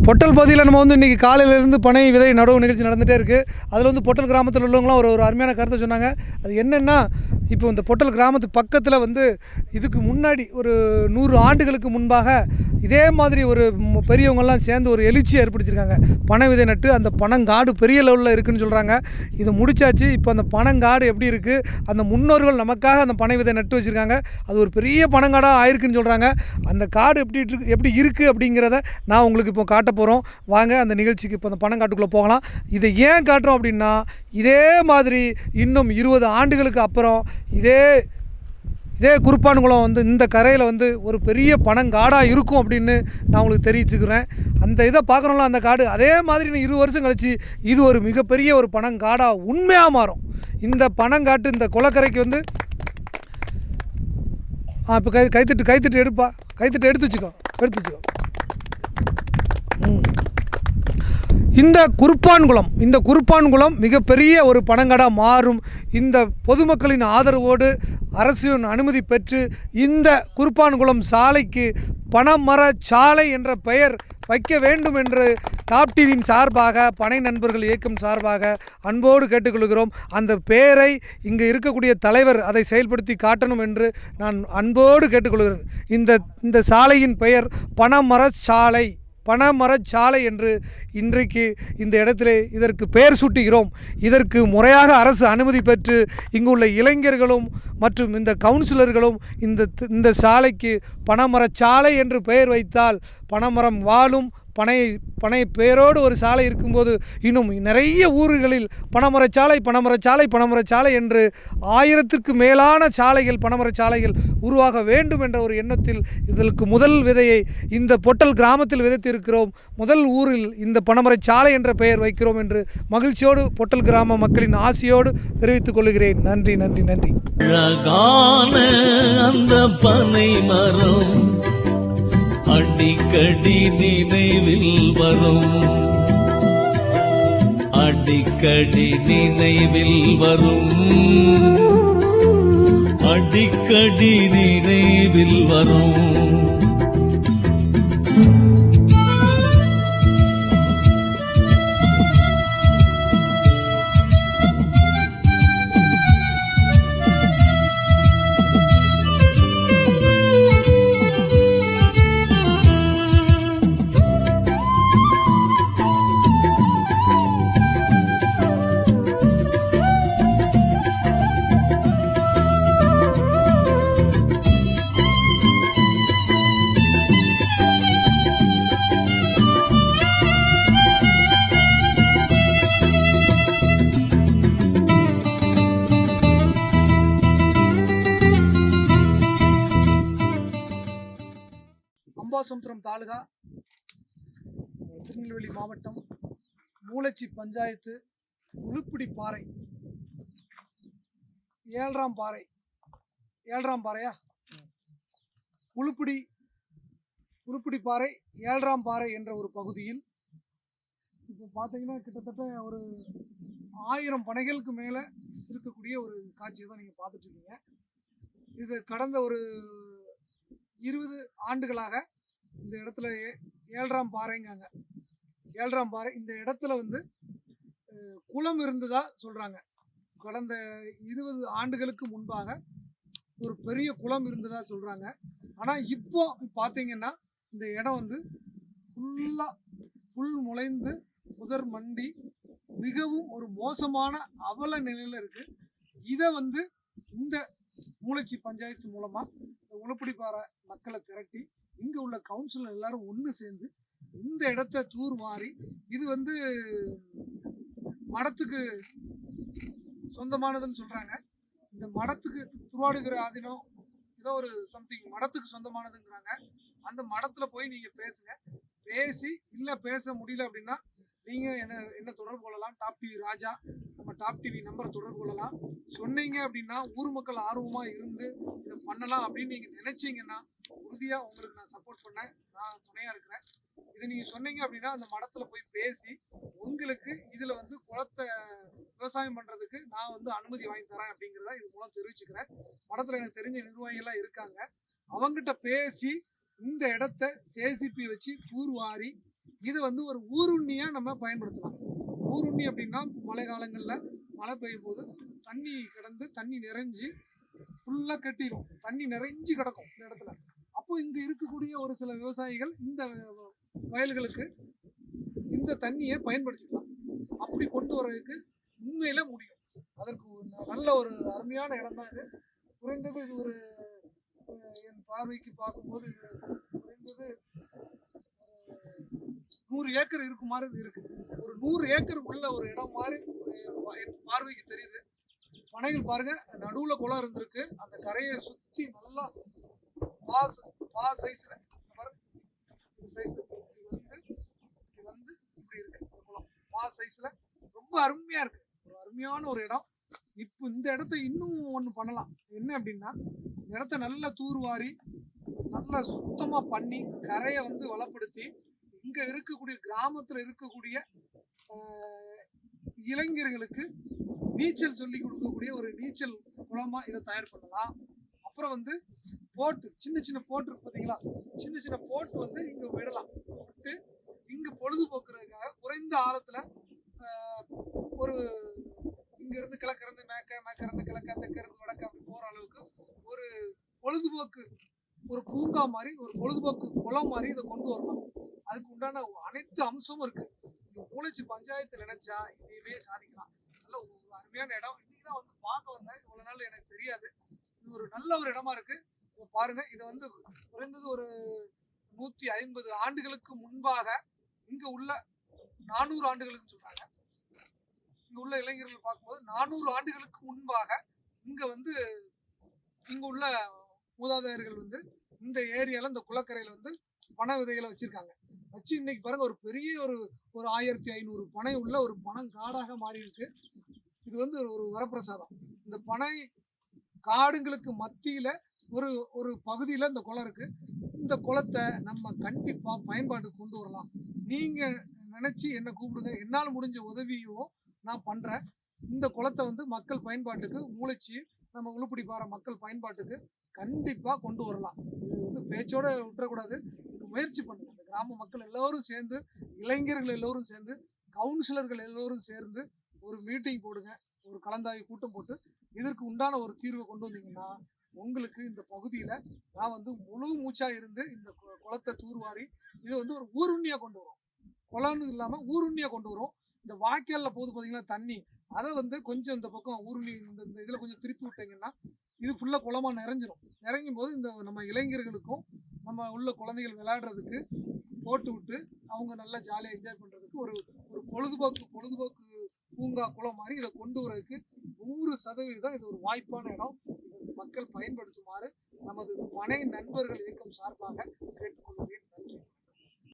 பொட்டல் பகுதியில் நம்ம வந்து இன்றைக்கி காலையிலேருந்து பனை விதை நடவு நிகழ்ச்சி நடந்துகிட்டே இருக்குது. அதில் வந்து பொட்டல் கிராமத்தில் உள்ளவங்களாம் ஒரு அருமையான கருத்தை சொன்னாங்க. அது என்னென்னா, இப்போ இந்த பொட்டல் கிராமத்துக்கு பக்கத்தில் வந்து இதுக்கு முன்னாடி ஒரு 100 ஆண்டுகளுக்கு முன்பாக இதே மாதிரி ஒரு பெரியவங்கள்லாம் சேர்ந்து ஒரு எழுச்சி ஏற்படுத்தியிருக்காங்க. பனை விதை நட்டு அந்த பனங்காடு பெரிய லெவலில் இருக்குதுன்னு சொல்கிறாங்க. இதை முடிச்சாச்சு. இப்போ அந்த பனங்காடு எப்படி இருக்குது, அந்த முன்னோர்கள் நமக்காக அந்த பனை விதை நட்டு வச்சுருக்காங்க. அது ஒரு பெரிய பனங்காடாக ஆயிருக்குன்னு சொல்கிறாங்க. அந்த காடு எப்படி இருக்குது அப்படிங்கிறத நான் உங்களுக்கு இப்போ காட்ட போகிறோம். வாங்க அந்த நிகழ்ச்சிக்கு இப்போ அந்த பனங்காட்டுக்குள்ளே போகலாம். இதை ஏன் காட்டுறோம் அப்படின்னா, இதே மாதிரி இன்னும் 20 ஆண்டுகளுக்கு அப்புறம் இதே குருப்பான்குளம் வந்து இந்த கரையில் வந்து ஒரு பெரிய பனங்காடாக இருக்கும் அப்படின்னு நான் உங்களுக்கு தெரிவிச்சுக்கிறேன். அந்த இதை பார்க்குறோம்ல, அந்த காடு அதே மாதிரி 20 வருஷம் கழிச்சு இது ஒரு மிகப்பெரிய ஒரு பனங்காடாக உண்மையாக மாறும். இந்த பனங்காட்டு இந்த குளக்கரைக்கு வந்து இப்போ கைத்தட்டு எடுப்பா, கைத்தட்டு எடுத்து வச்சுக்கோ. இந்த குருப்பான்குளம் மிகப்பெரிய ஒரு பனங்காடாக மாறும். இந்த பொதுமக்களின் ஆதரவோடு அரசின் அனுமதி பெற்று இந்த குருப்பான்குளம் சாலைக்கு பனமர சாலை என்ற பெயர் வைக்க வேண்டும் என்று டாப் டிவியின் சார்பாக பனை நண்பர்கள் இயக்கம் சார்பாக அன்போடு கேட்டுக்கொள்கிறோம். அந்த பெயரை இங்கு இருக்கக்கூடிய தலைவர் அதை செயல்படுத்தி காட்டணும் என்று நான் அன்போடு கேட்டுக்கொள்கிறேன். இந்த சாலையின் பெயர் பனமரச்சாலை என்று இன்றைக்கு இந்த இடத்திலே இதற்கு பெயர் சூட்டுகிறோம். இதற்கு முறையாக அரசு அனுமதி பெற்று இங்குள்ள இளைஞர்களும் மற்றும் இந்த கவுன்சிலர்களும் இந்த சாலைக்கு பனமரச்சாலை என்று பெயர் வைத்தால் பனமரம் வாழும். பனை பெயரோடு ஒரு சாலை இருக்கும்போது இன்னும் நிறைய ஊர்களில் பனமரச்சாலை என்று 1000க்கு மேலான பனமரச்சாலைகள் உருவாக வேண்டும் என்ற ஒரு எண்ணத்தில் இதற்கு முதல் விதையை இந்த பொட்டல் கிராமத்தில் விதைத்திருக்கிறோம். முதல் ஊரில் இந்த பனமரச்சாலை என்ற பெயர் வைக்கிறோம் என்று மகிழ்ச்சியோடு பொட்டல் கிராம மக்களின் ஆசையோடு தெரிவித்துக் கொள்கிறேன். நன்றி. அழகான அந்த பனை மரம் அடிக்கடி நினைவில் வரும், அடிக்கடி நினைவில் வரும், அடிக்கடி நினைவில் வரும். அம்பாசமுத்திரம் தாலுகா, திருநெல்வேலி மாவட்டம், மூலச்சி பஞ்சாயத்து, உளுப்பிடி பாறை, ஏழாம் பாறையா, உளுப்பிடி பாறை, ஏழாம் பாறை என்ற ஒரு பகுதியில் இப்போ பார்த்தீங்கன்னா கிட்டத்தட்ட ஒரு 1000 பனைகளுக்கு மேலே இருக்கக்கூடிய ஒரு காட்சியை தான் நீங்கள் பார்த்துட்ருக்கீங்க. இது கடந்த ஒரு 20 ஆண்டுகளாக இந்த இடத்துல ஏழாம் பாறைங்காங்க. ஏழாம் பாறை இந்த இடத்துல வந்து குளம் இருந்ததா சொல்கிறாங்க. கடந்த 20 ஆண்டுகளுக்கு முன்பாக ஒரு பெரிய குளம் இருந்ததா சொல்கிறாங்க. ஆனால் இப்போ பார்த்தீங்கன்னா இந்த இடம் வந்து ஃபுல்லாக புல் முளைந்து புதர் மண்டி மிகவும் ஒரு மோசமான அவல நிலையில் இருக்குது. இதை வந்து இந்த மூலச்சி பஞ்சாயத்து மூலமாக உளுப்பிடி பாறை மக்களை திரட்டி இங்கே உள்ள கவுன்சிலர் எல்லாரும் ஒன்று சேர்ந்து இந்த இடத்த தூர்வாரி, இது வந்து மடத்துக்கு சொந்தமானதுன்னு சொல்கிறாங்க. இந்த மடத்துக்கு திருவாடுகிற ஆதீனம் ஏதோ ஒரு சம்திங் மடத்துக்கு சொந்தமானதுங்கிறாங்க. அந்த மடத்தில் போய் நீங்கள் பேசுங்க. பேசி இல்லை பேச முடியல அப்படின்னா நீங்கள் என்ன தொடர்பு கொள்ளலாம். டாப் டிவி ராஜா, நம்ம டாப் டிவி நம்பரை தொடர்பு கொள்ளலாம். சொன்னீங்க அப்படின்னா ஊர் மக்கள் ஆர்வமாக இருந்து இதை பண்ணலாம் அப்படின்னு நீங்கள் நினச்சிங்கன்னா உறுதியாக உங்களுக்கு நான் சப்போர்ட் பண்ணேன், நான் துணையாக இருக்கிறேன். இதை நீங்கள் சொன்னீங்க அப்படின்னா அந்த மடத்தில் போய் பேசி உங்களுக்கு இதில் வந்து குளத்தை விவசாயம் பண்ணுறதுக்கு நான் வந்து அனுமதி வாங்கி தரேன் அப்படிங்கிறத இது மூலம் தெரிவிச்சுக்கிறேன். மடத்தில் எனக்கு தெரிஞ்ச நிர்வாகிகள்லாம் இருக்காங்க. அவங்ககிட்ட பேசி இந்த இடத்த சேசிப்பி வச்சு தூர்வாரி இதை வந்து ஒரு ஊருண்ணியாக நம்ம பயன்படுத்தலாம். ஊருண்ணி அப்படின்னா மழை காலங்களில் மழை பெய்யும் போது தண்ணி கிடந்து தண்ணி நிறைஞ்சி ஃபுல்லாக கட்டிடும், தண்ணி நிறைஞ்சி கிடக்கும் இந்த இடத்துல. அப்போ இங்கே இருக்கக்கூடிய ஒரு சில விவசாயிகள் இந்த வயல்களுக்கு இந்த தண்ணியை பயன்படுத்திக்கலாம். அப்படி கொண்டு வர்றதுக்கு உண்மையில முடியும். அதற்கு நல்ல ஒரு அருமையான இடம் தான் இது. குறைந்தது இது ஒரு என் பார்வைக்கு பார்க்கும்போது இது குறைந்தது 100 ஏக்கர் இருக்கு மாதிரி இது இருக்கு. ஒரு 100 ஏக்கர் உள்ள ஒரு இடம் மாதிரி என் பார்வைக்கு தெரியுது. பனைகள் பாருங்க, நடுவுல குளம் இருந்திருக்கு. அந்த கரையை சுத்தி நல்லா பா சைஸ்ல சைஸ் வந்து இப்படி இருக்கு. குளம் பா சைஸ்ல ரொம்ப அருமையா இருக்கு. ஒரு அருமையான ஒரு இடம். இப்போ இந்த இடத்த இன்னும் ஒன்று பண்ணலாம். என்ன அப்படின்னா, இந்த இடத்த நல்லா தூர்வாரி நல்லா சுத்தமாக பண்ணி கரையை வந்து வளப்படுத்தி இங்கே இருக்கக்கூடிய கிராமத்தில் இருக்கக்கூடிய இளைஞர்களுக்கு நீச்சல் சொல்லி கொடுக்கக்கூடிய ஒரு நீச்சல் குளமாக இதை தயார் பண்ணலாம். அப்புறம் வந்து போட்டு சின்ன சின்ன போட்டு இருக்கு பார்த்தீங்களா, சின்ன சின்ன போட்டு வந்து இங்கே விடலாம். விட்டு இங்கே பொழுதுபோக்குறதுக்காக குறைந்த ஆழத்தில் ஒரு இங்கேருந்து கிழக்கிருந்து மேற்கிருந்து கிழக்க தெற்கிருந்து வடக்க அப்படி போகிற அளவுக்கு ஒரு பொழுதுபோக்கு ஒரு பூங்கா மாதிரி ஒரு பொழுதுபோக்கு குளம் மாதிரி இதை கொண்டு வரலாம். அதுக்கு உண்டான அனைத்து அம்சமும் இருக்கு. இந்த மூளைச்சி பஞ்சாயத்து நினைச்சா இதையவே சாதிக்கலாம். நல்ல ஒரு அருமையான இடம். இன்னைக்கு தான் வந்து பார்க்க வந்தேன், இவ்வளவு நாள் எனக்கு தெரியாது. இது ஒரு நல்ல ஒரு இடமா இருக்கு. பாருங்க, இதை வந்து குறைந்தது ஒரு 150 ஆண்டுகளுக்கு முன்பாக இங்க உள்ள 400 ஆண்டுகளுக்கு சொல்றாங்க. இங்க உள்ள இளைஞர்கள் பார்க்கும்போது 400 ஆண்டுகளுக்கு முன்பாக இங்க வந்து இங்க உள்ள மூதாதையர்கள் வந்து இந்த ஏரியால இந்த குளக்கரையில வந்து பனை விதைகளை வச்சிருக்காங்க. வச்சு இன்னைக்கு பாருங்க ஒரு பெரிய ஒரு 1500 பனை உள்ள ஒரு பனங்காடாக மாறி இருக்கு. இது வந்து ஒரு வரப்பிரசாதம். இந்த பனை காடுங்களுக்கு மத்தியில ஒரு ஒரு பகுதியில இந்த குளம் இருக்கு. இந்த குளத்தை நம்ம கண்டிப்பா பயன்பாட்டுக்கு கொண்டு வரலாம். நீங்க நினைச்சு என்ன கூப்பிடுங்க, என்னால் முடிஞ்ச உதவியோ நான் பண்றேன். இந்த குளத்தை வந்து மக்கள் பயன்பாட்டுக்கு மூளைச்சி நம்ம உளுப்படி பாறை மக்கள் பயன்பாட்டுக்கு கண்டிப்பா கொண்டு வரலாம். இது வந்து பேச்சோட விட்டுறக்கூடாது. இது முயற்சி பண்ணுங்க. இந்த கிராம மக்கள் எல்லோரும் சேர்ந்து, இளைஞர்கள் எல்லோரும் சேர்ந்து, கவுன்சிலர்கள் எல்லோரும் சேர்ந்து ஒரு மீட்டிங் போடுங்க, ஒரு கலந்தாய்வு கூட்டம் போட்டு இதற்கு உண்டான ஒரு தீர்வை கொண்டு வந்தீங்கன்னா உங்களுக்கு இந்த பகுதியில் நான் வந்து முழு மூச்சாக இருந்து இந்த குளத்தை தூர்வாரி இதை வந்து ஒரு ஊருண்ணியாக கொண்டு வரும். குளம்னு இல்லாமல் ஊருண்ணியாக கொண்டு வரும். இந்த வாய்க்காலில் போகுது பார்த்தீங்கன்னா தண்ணி, அதை வந்து கொஞ்சம் இந்த பக்கம் ஊருண்ணி இந்த இதில் கொஞ்சம் திருப்பி விட்டீங்கன்னா இது ஃபுல்லாக குளமாக நிறைஞ்சிரும். நிறையும் போது இந்த நம்ம இளைஞர்களுக்கும் நம்ம உள்ள குழந்தைகள் விளையாடுறதுக்கு போட்டு விட்டு அவங்க நல்லா ஜாலியாக என்ஜாய் பண்ணுறதுக்கு ஒரு ஒரு பொழுதுபோக்கு பூங்கா குளம் மாதிரி இதை கொண்டு வரதுக்கு 100% இது ஒரு வாய்ப்பான இடம். இதை மக்கள் பயன்படுத்துமாறு நமது பனை நண்பர்கள் இயக்கம் சார்பாக கேட்டு